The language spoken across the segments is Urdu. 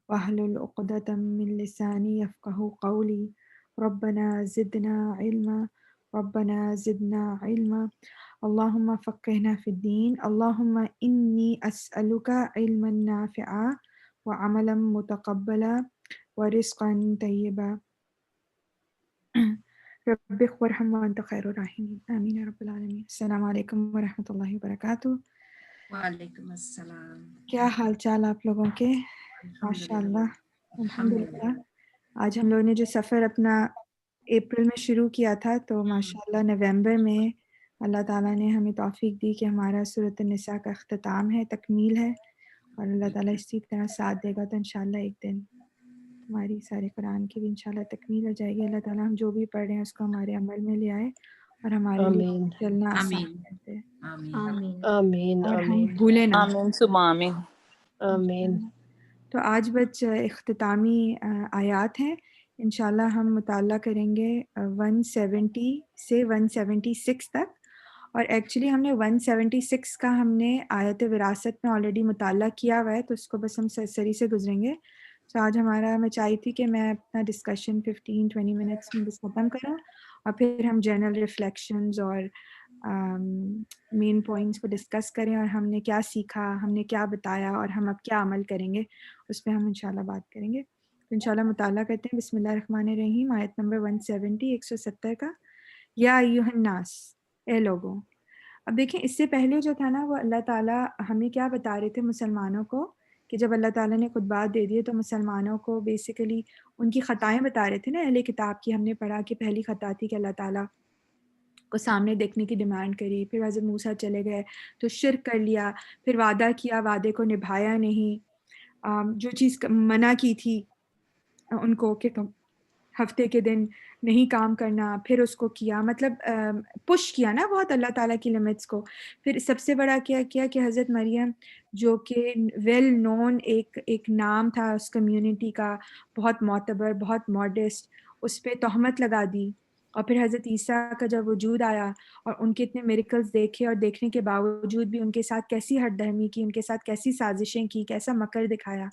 واحلل عقدة من لساني يفقهوا قولي. ربنا زدنا علما، ربنا زدنا علما. اللهم فقهنا في الدين. اللهم إني أسألك علما نافعا وعملا متقبلا ورزقا طيبا. رب وارحم وأنت خير الراحمين. آمين يا رب العالمين. السلام علیکم ورحمۃ اللہ وبرکاتہ. وعلیکم السلام. کیا حال چال آپ لوگوں کے؟ ماشاء الحمدللہ. اللہ، الحمدللہ. الحمدللہ. آج ہم لوگوں نے جو سفر اپنا اپریل میں شروع کیا تھا، تو ماشاء اللہ نومبر میں اللہ تعالیٰ نے ہمیں توفیق دی کہ ہمارا سورۃ النساء کا اختتام ہے، تکمیل ہے، اور اللہ تعالیٰ اسی طرح ساتھ دے گا تو انشاءاللہ ایک دن ہماری سارے قرآن کی بھی انشاءاللہ تکمیل ہو جائے گی. اللہ تعالیٰ ہم جو بھی پڑھ رہے ہیں اس کو ہمارے عمل میں لے آئے اور ہمارے لیے آمین چلنا آسان آمین کر دے، آمین. آمین. آمین اور ہم آمین بھولے نہ. آمین ثم آمین. آمین. تو آج بچ اختتامی آیات ہیں. انشاءاللہ ہم مطالعہ کریں گے 170 سے 176 تک، اور ایکچولی ہم نے 176 کا ہم نے آیت وراثت میں آلریڈی مطالعہ کیا ہوا ہے، تو اس کو بس ہم سری سے گزریں گے. تو آج ہمارا میں چاہی تھی کہ میں اپنا ڈسکشن 15-20 منٹس میں بس ختم کروں، اور پھر ہم جنرل ریفلیکشنز اور مین پوائنٹس کو ڈسکس کریں، اور ہم نے کیا سیکھا، ہم نے کیا بتایا، اور ہم اب کیا عمل کریں گے اس پہ ہم انشاءاللہ بات کریں گے. تو انشاءاللہ مطالعہ کرتے ہیں. بسم اللہ الرحمن الرحیم. آیت نمبر 170 170 کا. یا ایھا الناس، اے لوگوں. اب دیکھیں اس سے پہلے جو تھا نا، وہ اللہ تعالیٰ ہمیں کیا بتا رہے تھے مسلمانوں کو، کہ جب اللہ تعالیٰ نے خطبات دے دیے تو مسلمانوں کو بیسیکلی ان کی خطائیں بتا رہے تھے نا. اہل کتاب کی ہم نے پڑھا کہ پہلی خطا تھی کہ اللہ تعالیٰ کو سامنے دیکھنے کی ڈیمانڈ کری. پھر حضرت موسیٰ چلے گئے تو شرک کر لیا. پھر وعدہ کیا، وعدے کو نبھایا نہیں. جو چیز منع کی تھی ان کو کہ تم ہفتے کے دن نہیں کام کرنا، پھر اس کو کیا، مطلب پش کیا نا بہت اللہ تعالیٰ کی لمٹس کو. پھر سب سے بڑا کیا کہ حضرت مریم جو کہ ویل نون ایک نام تھا اس کمیونٹی کا، بہت معتبر، بہت ماڈسٹ، اس پہ تہمت لگا دی. اور پھر حضرت عیسیٰ کا جب وجود آیا اور ان کے اتنے میریکلز دیکھے، اور دیکھنے کے باوجود بھی ان کے ساتھ کیسی ہٹ دھرمی کی، ان کے ساتھ کیسی سازشیں کی، کیسا مکر دکھایا.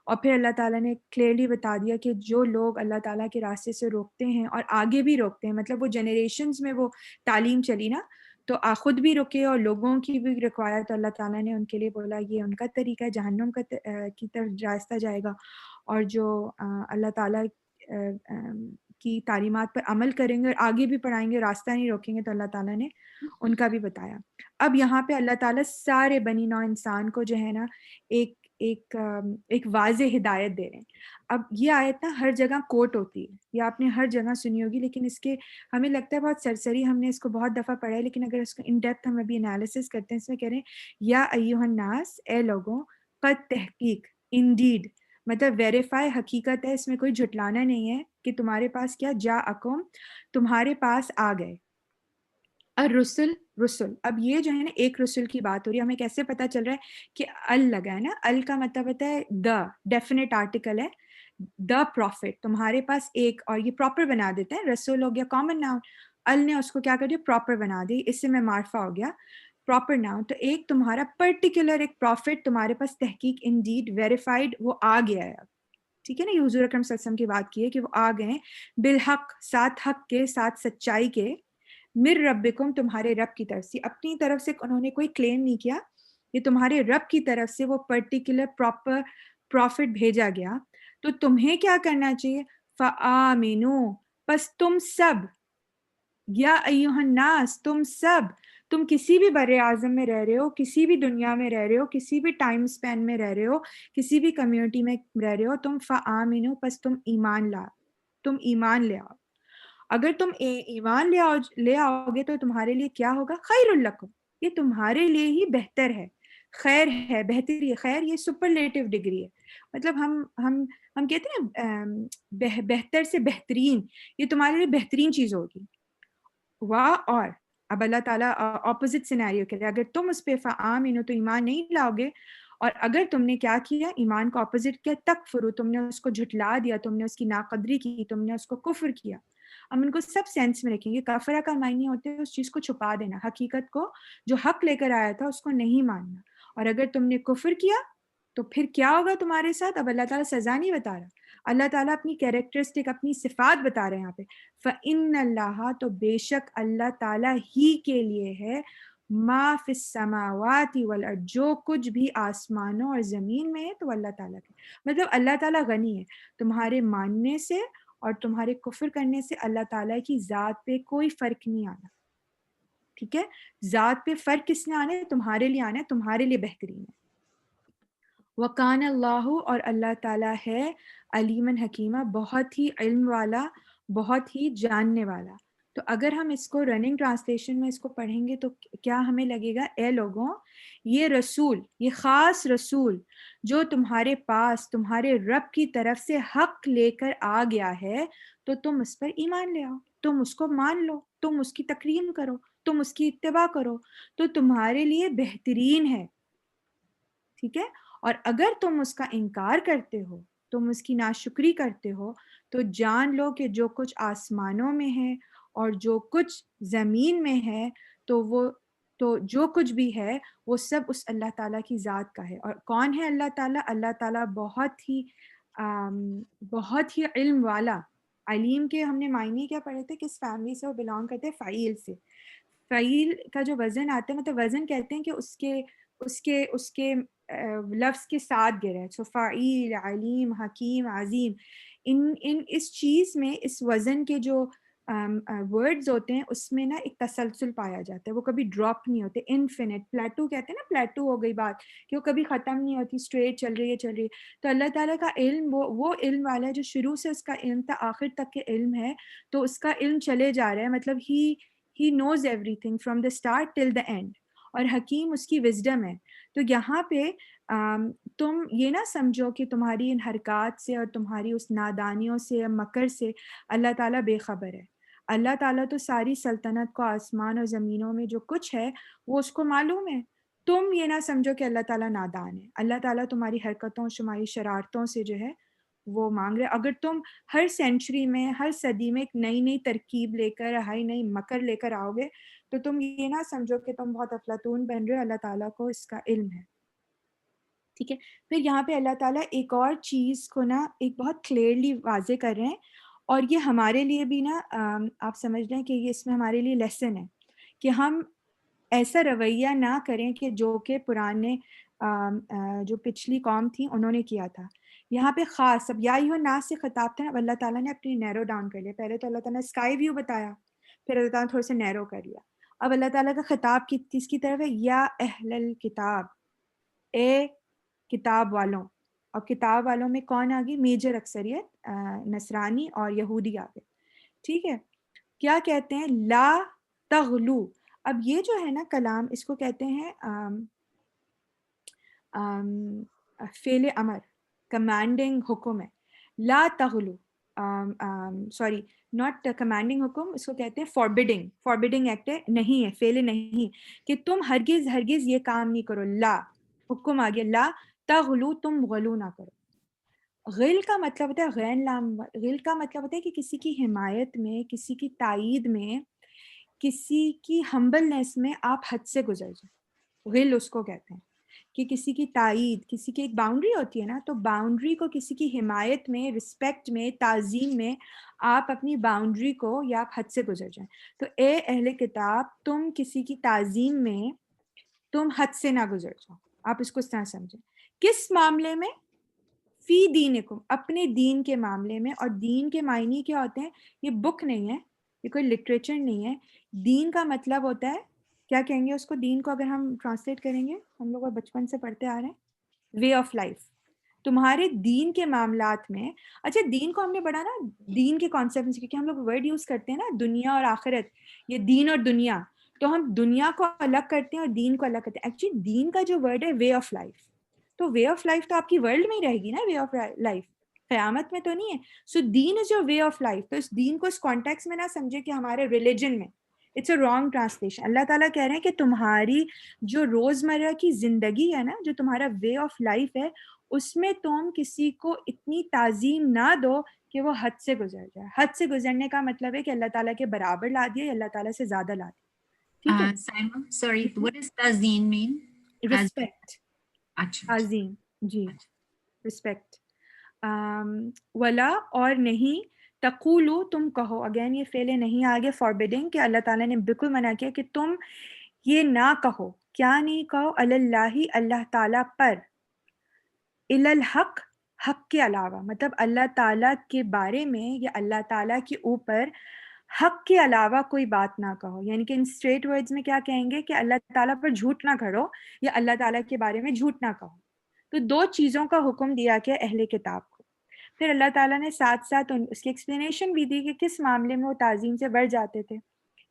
اور پھر اللہ تعالیٰ نے کلیئرلی بتا دیا کہ جو لوگ اللہ تعالیٰ کے راستے سے روکتے ہیں اور آگے بھی روکتے ہیں، مطلب وہ جنریشنز میں وہ تعلیم چلی نا، تو خود بھی رکے اور لوگوں کی بھی رکوایا، تو اللہ تعالیٰ نے ان کے لیے بولا یہ ان کا طریقہ ہے، جہنم کی طرف راستہ جائے گا. اور جو اللہ تعالیٰ کی تعلیمات پر عمل کریں گے اور آگے بھی پڑھائیں گے، راستہ نہیں روکیں گے، تو اللہ تعالیٰ نے ان کا بھی بتایا. اب یہاں پہ اللہ تعالیٰ سارے بنی نوع انسان کو جو ہے نا ایک واضح ہدایت دے رہے ہیں. اب یہ آیت نا ہر جگہ کوٹ ہوتی ہے، یہ آپ نے ہر جگہ سنی ہوگی، لیکن اس کے ہمیں لگتا ہے بہت سرسری، ہم نے اس کو بہت دفعہ پڑھا ہے، لیکن اگر اس کو ان ڈیپتھ ہم ابھی انالیسس کرتے ہیں، اس میں کہہ رہے ہیں یا ایھا الناس، اے لوگوں، قد تحقیق، انڈیڈ، مطلب ویریفائی، حقیقت ہے، اس میں کوئی جھٹلانا نہیں ہے کہ تمہارے پاس کیا، جاءکم، تمہارے پاس آ گئے، الرسل، رسل. اب یہ جو ہے نا ایک رسول کی بات ہو رہی ہے. ہمیں کیسے پتہ چل رہا ہے کہ ال لگا ہے نا، ال کا مطلب ہوتا ہے دا، ڈیفینیٹ آرٹیکل ہے، دا پروفٹ، تمہارے پاس ایک، اور یہ پراپر بنا دیتا ہے، رسول ہو گیا کامن ناؤن، ال نے اس کو کیا کر دیا، پراپر بنا دی، اس سے میں معرفہ ہو گیا، پراپر ناؤن. تو ایک تمہارا پرٹیکولر ایک پروفٹ تمہارے پاس تحقیق، انڈیڈ، ویریفائڈ، وہ آ گیا ہے. ٹھیک ہے نا، یہ حضور اکرم صلی اللہ علیہ وسلم کی بات کی ہے کہ وہ آ گئے بالحق، ساتھ حق کے، ساتھ سچائی کے، مر ربکم، تمہارے رب کی طرف سے. اپنی طرف سے انہوں نے کوئی کلیم نہیں کیا، یہ تمہارے رب کی طرف سے وہ پرٹیکولر پراپر پروفٹ بھیجا گیا. تو تمہیں کیا کرنا چاہیے، فآمنو، پس تم سب، یا ایھا الناس، تم سب، تم کسی بھی بر اعظم میں رہ رہے ہو، کسی بھی دنیا میں رہ رہے ہو، کسی بھی ٹائم سپین میں رہ رہے ہو، کسی بھی کمیونٹی میں رہ رہے ہو، تم فآمنو، پس تم ایمان لا، تم ایمان لے آؤ. اگر تم ایمان لے آؤ گے تو تمہارے لیے کیا ہوگا، خیر لکم، یہ تمہارے لیے ہی بہتر ہے، خیر ہے، بہتری ہے. خیر یہ سپرلیٹو ڈگری ہے، مطلب ہم کہتے ہیں بہتر سے بہترین، یہ تمہارے لیے بہترین چیز ہوگی. اور اب اللہ تعالیٰ اپوزٹ سینیریو کے لیے، اگر تم اس پہ فآمنو تو ایمان نہیں لاؤ گے، اور اگر تم نے کیا کیا، ایمان کو اپوزٹ کیا، تکفرو، تم نے اس کو جھٹلا دیا، تم نے اس کی ناقدری کی، تم نے اس کو کفر کیا. ہم ان کو سب سینس میں رکھیں گے. کفرہ کا معنی ہوتے ہے اس چیز کو چھپا دینا، حقیقت کو جو حق لے کر آیا تھا اس کو نہیں ماننا. اور اگر تم نے کفر کیا تو پھر کیا ہوگا تمہارے ساتھ؟ اب اللہ تعالیٰ سزا نہیں بتا رہا, اللہ تعالیٰ اپنی کیریکٹرسٹک, اپنی صفات بتا رہے ہیں یہاں پہ. فَإِنَّ اللَّهَ, تو بے شک اللہ تعالیٰ ہی کے لیے ہے, ما فی السماوات والارض, جو کچھ بھی آسمانوں اور زمین میں ہے تو اللہ تعالیٰ کے. مطلب اللہ تعالیٰ غنی ہے, تمہارے ماننے سے اور تمہارے کفر کرنے سے اللہ تعالیٰ کی ذات پہ کوئی فرق نہیں آنا. ٹھیک ہے, ذات پہ فرق کس نے آنا ہے؟ تمہارے لیے آنا ہے, تمہارے لیے بہترین ہے. وَقَانَ اللَّهُ, اور اللہ تعالیٰ ہے, علیمًا حکیمہ, بہت ہی علم والا, بہت ہی جاننے والا. تو اگر ہم اس کو رننگ ٹرانسلیشن میں اس کو پڑھیں گے تو کیا ہمیں لگے گا؟ اے لوگوں, یہ رسول, یہ خاص رسول جو تمہارے پاس تمہارے رب کی طرف سے حق لے کر آ گیا ہے, تو تم اس پر ایمان لے آؤ, تم اس کو مان لو, تم اس کی تکریم کرو, تم اس کی اتباع کرو, تو تمہارے لیے بہترین ہے. ٹھیک ہے, اور اگر تم اس کا انکار کرتے ہو, تم اس کی ناشکری کرتے ہو, تو جان لو کہ جو کچھ آسمانوں میں ہے اور جو کچھ زمین میں ہے, تو جو کچھ بھی ہے وہ سب اس اللہ تعالیٰ کی ذات کا ہے. اور کون ہے اللہ تعالیٰ؟ اللہ تعالیٰ بہت ہی علم والا. علیم کے ہم نے معنی کیا پڑھے تھے, کس فیملی سے وہ بلانگ کرتے ہیں؟ فعیل سے. فعیل کا جو وزن آتا ہے, مطلب وزن کہتے ہیں کہ اس کے لفظ کے ساتھ گرے. سو فعیل, علیم, حکیم, عظیم, اس چیز میں, اس وزن کے جو ورڈز ہوتے ہیں اس میں نا ایک تسلسل پایا جاتا ہے, وہ کبھی ڈراپ نہیں ہوتے. انفینٹ, پلیٹو کہتے ہیں نا, پلیٹو ہو گئی بات کہ وہ کبھی ختم نہیں ہوتی, اسٹریٹ چل رہی ہے. تو اللہ تعالیٰ کا علم وہ علم والا ہے جو شروع سے اس کا علم تھا آخر تک کے علم ہے, تو اس کا علم چلے جا رہا ہے, مطلب he knows everything from the start till the end. اور حکیم اس کی وزڈم ہے. تو یہاں پہ تم یہ نہ سمجھو کہ تمہاری ان حرکات سے اور تمہاری اس نادانیوں سے, مکر سے اللہ تعالیٰ بے خبر ہے. اللہ تعالیٰ تو ساری سلطنت کو, آسمان اور زمینوں میں جو کچھ ہے وہ اس کو معلوم ہے. تم یہ نہ سمجھو کہ اللہ تعالیٰ نادان ہے. اللہ تعالیٰ تمہاری حرکتوں, تمہاری شرارتوں سے جو ہے وہ مانگ رہے. اگر تم ہر سینچری میں, ہر صدی میں ایک نئی ترکیب لے کر, نئی مکر لے کر آؤ گے, تو تم یہ نہ سمجھو کہ تم بہت افلاطون بن رہے ہو, اللہ تعالیٰ کو اس کا علم ہے. ٹھیک ہے, پھر یہاں پہ اللہ تعالیٰ ایک اور چیز کو نا ایک بہت کلیئرلی واضح کر رہے ہیں, اور یہ ہمارے لیے بھی نا آپ سمجھ رہے ہیں کہ یہ اس میں ہمارے لیے لیسن ہے کہ ہم ایسا رویہ نہ کریں کہ جو کہ پرانے جو پچھلی قوم تھی انہوں نے کیا تھا. یہاں پہ خاص, اب یا ایھا الناس سے خطاب تھا نا, اللہ تعالیٰ نے اپنی نیرو ڈاؤن کر لیا. پہلے تو اللہ تعالیٰ نے اسکائی ویو بتایا, پھر اللہ تعالیٰ نے تھوڑا سا نیرو کر لیا. اب اللہ تعالیٰ کا خطاب کس کی طرف ہے؟ یا اہل الکتاب, اے کتاب والوں. اور کتاب والوں میں کون آ گئی؟ میجر اکثریت نصرانی اور یہودی آ گئے. ٹھیک ہے, کیا کہتے ہیں؟ لا تغلو. اب یہ جو ہے نا کلام, اس کو کہتے ہیں فعل امر, کمانڈنگ حکم ہے. لا تغلو, سوری ناٹ کمانڈنگ حکم, اس کو کہتے ہیں فوربیڈنگ ایکٹ ہے, نہیں ہے, فعل نہیں, کہ تم ہرگز یہ کام نہیں کرو. لا حکم آ گیا, لا تغلو, تم غلو نہ کرو. غل کا مطلب ہوتا ہے غین لام, غل کا مطلب ہوتا ہے کہ کسی کی حمایت میں, کسی کی تائید میں, کسی کی ہمبلنس میں آپ حد سے گزر جائیں. غل اس کو کہتے ہیں کہ کسی کی تائید, کسی کی ایک باؤنڈری ہوتی ہے نا, تو باؤنڈری کو کسی کی حمایت میں, رسپیکٹ میں, تعظیم میں آپ اپنی باؤنڈری کو یا آپ حد سے گزر جائیں. تو اے اہل کتاب, تم کسی کی تعظیم میں تم حد سے نہ گزر جاؤ. آپ اس کو اس طرح سمجھیں. کس معاملے میں؟ فی دینکم, اپنے دین کے معاملے میں. اور دین کے معنی کیا ہوتے ہیں؟ یہ بک نہیں ہے, یہ کوئی لٹریچر نہیں ہے. دین کا مطلب ہوتا ہے, کیا کہیں گے اس کو دین کو اگر ہم ٹرانسلیٹ کریں گے, ہم لوگ بچپن سے پڑھتے آ رہے ہیں, وے آف لائف. تمہارے دین کے معاملات میں, اچھا دین کو ہم نے بڑھا نا دین کے کانسیپٹ سے, کیونکہ ہم لوگ ورڈ یوز کرتے ہیں نا دنیا اور آخرت, یہ دین اور دنیا, تو ہم دنیا کو الگ کرتے ہیں اور دین کو الگ کرتے ہیں. ایکچولی دین کا جو ورڈ ہے وے آف لائف, تو وے آف لائف تو آپ کی ورلڈ میں ہی رہے گی نا, وے آف لائف قیامت میں تو نہیں ہے. سو دین is your way of life. تو اس دین کو اس کانٹیکس میں نہ سمجھے کہ ہمارے ریلیجن میں, اٹس اے رانگ ٹرانسلیشن. اللہ تعالیٰ کہہ رہے ہیں کہ تمہاری جو روزمرہ کی زندگی ہے نا, جو تمہارا وے آف لائف ہے, اس میں تم کسی کو اتنی تعظیم نہ دو کہ وہ حد سے گزر جائے. حد سے گزرنے کا مطلب ہے کہ اللہ تعالیٰ کے برابر لا دیا یا اللہ تعالیٰ سے زیادہ لا دیا. ٹھیک ہے, Simon, sorry, what does tazeen mean? Respect, اچھا, تعظیم, جی رسپیکٹ. ولا اور نہیں تقولو تم کہو, اگین یہ فعل نہیں آگے فاربیڈنگ کہ اللہ تعالیٰ نے بالکل منع کیا کہ تم یہ نہ کہو. کیا نہیں کہو؟ اللہ اللہ تعالیٰ پر, الحق حق کے علاوہ, مطلب اللہ تعالیٰ کے بارے میں یا اللہ تعالیٰ کے اوپر حق کے علاوہ کوئی بات نہ کہو. یعنی کہ ان اسٹریٹ ورڈز میں کیا کہیں گے کہ اللہ تعالیٰ پر جھوٹ نہ کرو یا اللہ تعالیٰ کے بارے میں جھوٹ نہ کہو. تو دو چیزوں کا حکم دیا کہ اہل کتاب کو. پھر اللہ تعالیٰ نے ساتھ ساتھ اس کی ایکسپلینیشن بھی دی کہ کس معاملے میں وہ تعظیم سے بڑھ جاتے تھے.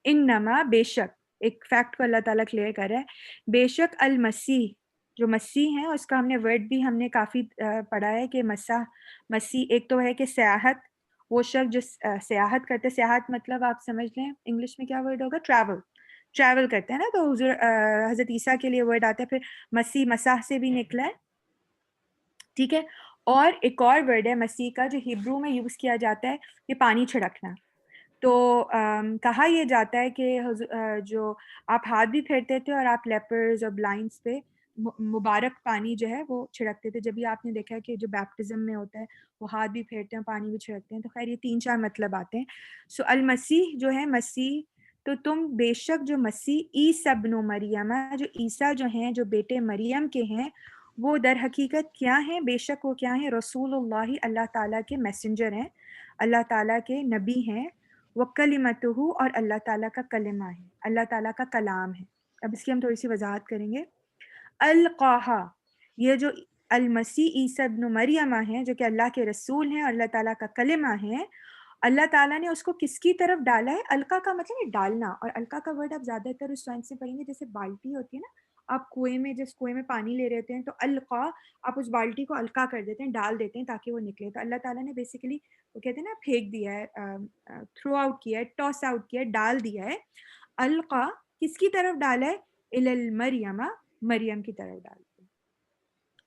انما بے شک, ایک فیکٹ کو اللہ تعالیٰ کلیئر کر رہا ہے, بے شک المسیح جو مسیح ہیں, اس کا ہم نے ورڈ بھی ہم نے کافی پڑھا ہے کہ مسیح ایک تو ہے کہ سیاحت, وہ شخص جو سیاحت کرتے, سیاحت مطلب آپ سمجھ لیں انگلش میں کیا ورڈ ہوگا, ٹریول کرتے ہیں نا, تو حضرت عیسیٰ کے لیے ورڈ آتا ہے. پھر مسیح مساح سے بھی نکلا ہے, ٹھیک ہے. اور ایک اور ورڈ ہے مسیح کا جو ہیبرو میں یوز کیا جاتا ہے, یہ پانی چھڑکنا. تو کہا یہ جاتا ہے کہ جو آپ ہاتھ بھی پھیرتے تھے اور آپ لیپرز اور بلائنڈس پہ مبارک پانی جو ہے وہ چھڑکتے تھے. جب بھی آپ نے دیکھا کہ جو بیپٹزم میں ہوتا ہے وہ ہاتھ بھی پھیرتے ہیں, پانی بھی چھڑکتے ہیں. تو خیر یہ 3-4 مطلب آتے ہیں. سو المسیح جو ہے مسیح, تو تم بے شک جو مسیح عیسی ابن مریم, جو عیسیٰ جو ہیں جو بیٹے مریم کے ہیں, وہ در حقیقت کیا ہیں, بے شک وہ کیا ہیں, رسول اللہ اللہ تعالیٰ کے میسنجر ہیں, اللہ تعالیٰ کے نبی ہیں. وَكَلِمَتُهُ اور اللہ تعالیٰ کا کلمہ ہے, اللہ تعالیٰ کا کلام ہے. اب اس کی ہم تھوڑی سی وضاحت کریں گے. القاہا, یہ جو المسیح عیسی ابن مریم ہیں جو کہ اللہ کے رسول ہیں اور اللہ تعالیٰ کا کلمہ ہیں, اللہ تعالیٰ نے اس کو کس کی طرف ڈالا ہے. القا کا مطلب ہے ڈالنا, اور القا کا ورڈ آپ زیادہ تر اس سائنس سے پڑھیں گے جیسے بالٹی ہوتی ہے نا, آپ کنویں میں جس کنویں میں پانی لے رہے ہوتے ہیں تو القا, آپ اس بالٹی کو القا کر دیتے ہیں, ڈال دیتے ہیں تاکہ وہ نکلے. تو اللہ تعالیٰ نے بیسیکلی وہ کہتے ہیں نا پھینک دیا ہے, تھرو آؤٹ کیا ہے, ٹاس آؤٹ کیا ہے, ڈال دیا ہے. القا کس کی طرف ڈالا ہے, المریم, مریم کی طرف ڈال دیا.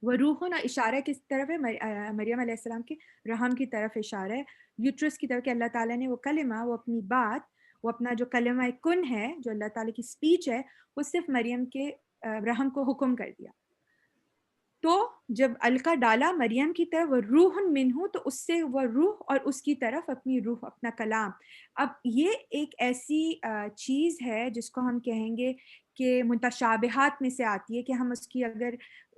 وہ روحن, اشارہ کس طرف ہے, مریم علیہ السلام کے رحم کی طرف اشارہ ہے, یوٹرس کی طرف, کہ اللہ تعالیٰ نے وہ کلمہ, وہ اپنی بات, وہ اپنا جو کلمہ کن ہے, جو اللہ تعالیٰ کی سپیچ ہے, وہ صرف مریم کے رحم کو حکم کر دیا. تو جب القا ڈالا مریم کی طرف, وہ روح منہ, تو اس سے وہ روح اور اس کی طرف اپنی روح, اپنا کلام. اب یہ ایک ایسی چیز ہے جس کو ہم کہیں گے کہ متشابہات میں سے آتی ہے, کہ ہم اس کی اگر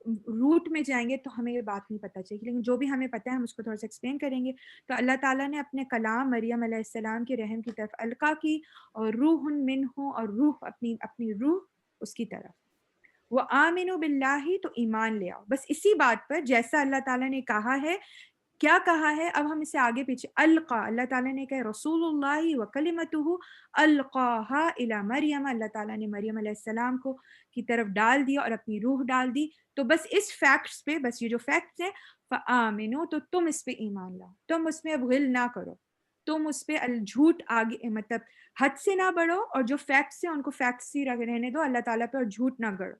روٹ میں جائیں گے تو ہمیں یہ بات نہیں پتہ چلے گی, لیکن جو بھی ہمیں پتہ ہے ہم اس کو تھوڑا سا ایکسپلین کریں گے. تو اللہ تعالیٰ نے اپنے کلام مریم علیہ السلام کے رحم کی طرف القا کی, اور روح منہ, اور روح اپنی روح اس کی طرف. وہ آمنوا باللہ, تو ایمان لے آؤ. بس اسی بات پر جیسا اللہ تعالیٰ نے کہا ہے. کیا کہا ہے, اب ہم اسے آگے پیچھے, القا, اللہ تعالیٰ نے کہا رسول اللہ وکلمتہ القاہا الی مریم, اللہ تعالیٰ نے مریم علیہ السلام کو کی طرف ڈال دیا اور اپنی روح ڈال دی. تو بس اس فیکٹس پہ, بس یہ جو فیکٹس ہیں, فآمنوا, تو تم اس پہ ایمان لاؤ, تم اس میں اب غل نہ کرو, تم اس پہ جھوٹ آگے, مطلب حد سے نہ بڑھو, اور جو فیکٹس ہیں ان کو فیکٹس ہی رہنے دو, اللہ تعالیٰ پہ اور جھوٹ نہ گڑو.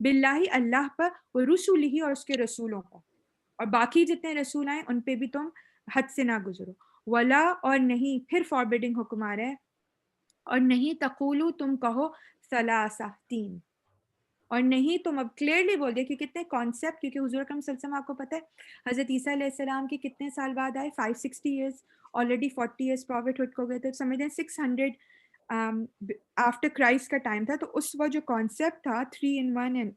باللہ, اللہ پر, و رسولہ, اور اس کے رسولوں پر, اور باقی جتنے رسول آئے ان پہ بھی تم حد سے نہ گزرو. ولا, اور نہیں, پھر فاربیڈنگ حکم آ رہا ہے, اور نہیں تقولو, تم کہو, ثلاثہ, 3, اور نہیں تم, اب کلیئرلی بول دیا کہ کتنے کانسیپٹ, کیونکہ حضور اکرم صلی اللہ علیہ وسلم آپ کو پتہ ہے حضرت عیسیٰ علیہ السلام کے کتنے سال بعد آئے, 560 ایئرس, آلریڈی 40 ایئرس پروفٹ ہوڈ کو گئے تھے, سمجھ لیں 600 آفٹر کرائسٹ کا ٹائم تھا. تو اس وقت جو کانسیپٹ تھا 3 in 1 and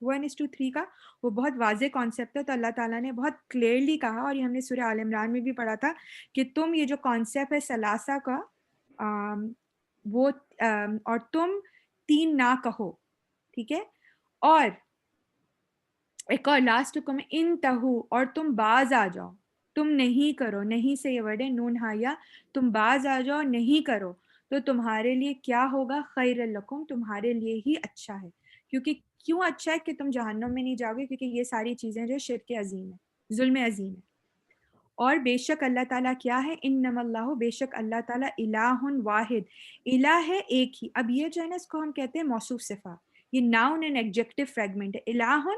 1:3 کا, وہ بہت واضح کانسیپٹ ہے. تو اللہ تعالیٰ نے بہت کلیئرلی کہا, اور یہ ہم نے سورہ آل عمران میں بھی پڑھا تھا, کہ تم یہ جو کانسیپٹ ہے ثلاثہ کا, وہ اور تم 3 نہ کہو, ٹھیک ہے. اور ایک اور لاسٹ حکم ہے, انتہو, اور تم باز آ جاؤ, تم نہیں کرو, نہیں سے یہ ورڈ ہے نون ہایا, تم باز آ جاؤ, نہیں کرو, تو تمہارے لیے کیا ہوگا, خیر لکم, تمہارے لیے ہی اچھا ہے. کیونکہ کیوں اچھا ہے, کہ تم جہنم میں نہیں جاؤ گے, کیونکہ یہ ساری چیزیں جو شرک عظیم ہے, ظلم عظیم ہے. اور بے شک اللہ تعالیٰ کیا ہے, انما اللہ, بے شک اللہ تعالیٰ الہ واحد, الہ ہے ایک ہی. اب یہ جو ہے نا, اس کو ہم کہتے ہیں موصوف صفہ, یہ ناؤن اینڈ ایڈجیکٹو فریگمنٹ ہے. الہ,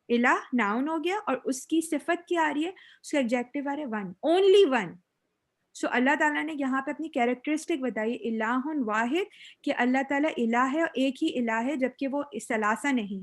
الہ ناؤن ہو گیا, اور اس کی صفت کیا آ رہی ہے, اس کا ایڈجیکٹو آ رہا ہے ون, اونلی ون. سو اللہ تعالیٰ نے یہاں پہ اپنی کیریکٹرسٹک بتائی, الہ واحد, کہ اللہ تعالیٰ الہ ہے اور ایک ہی الہ ہے, جبکہ وہ ثلاثہ نہیں.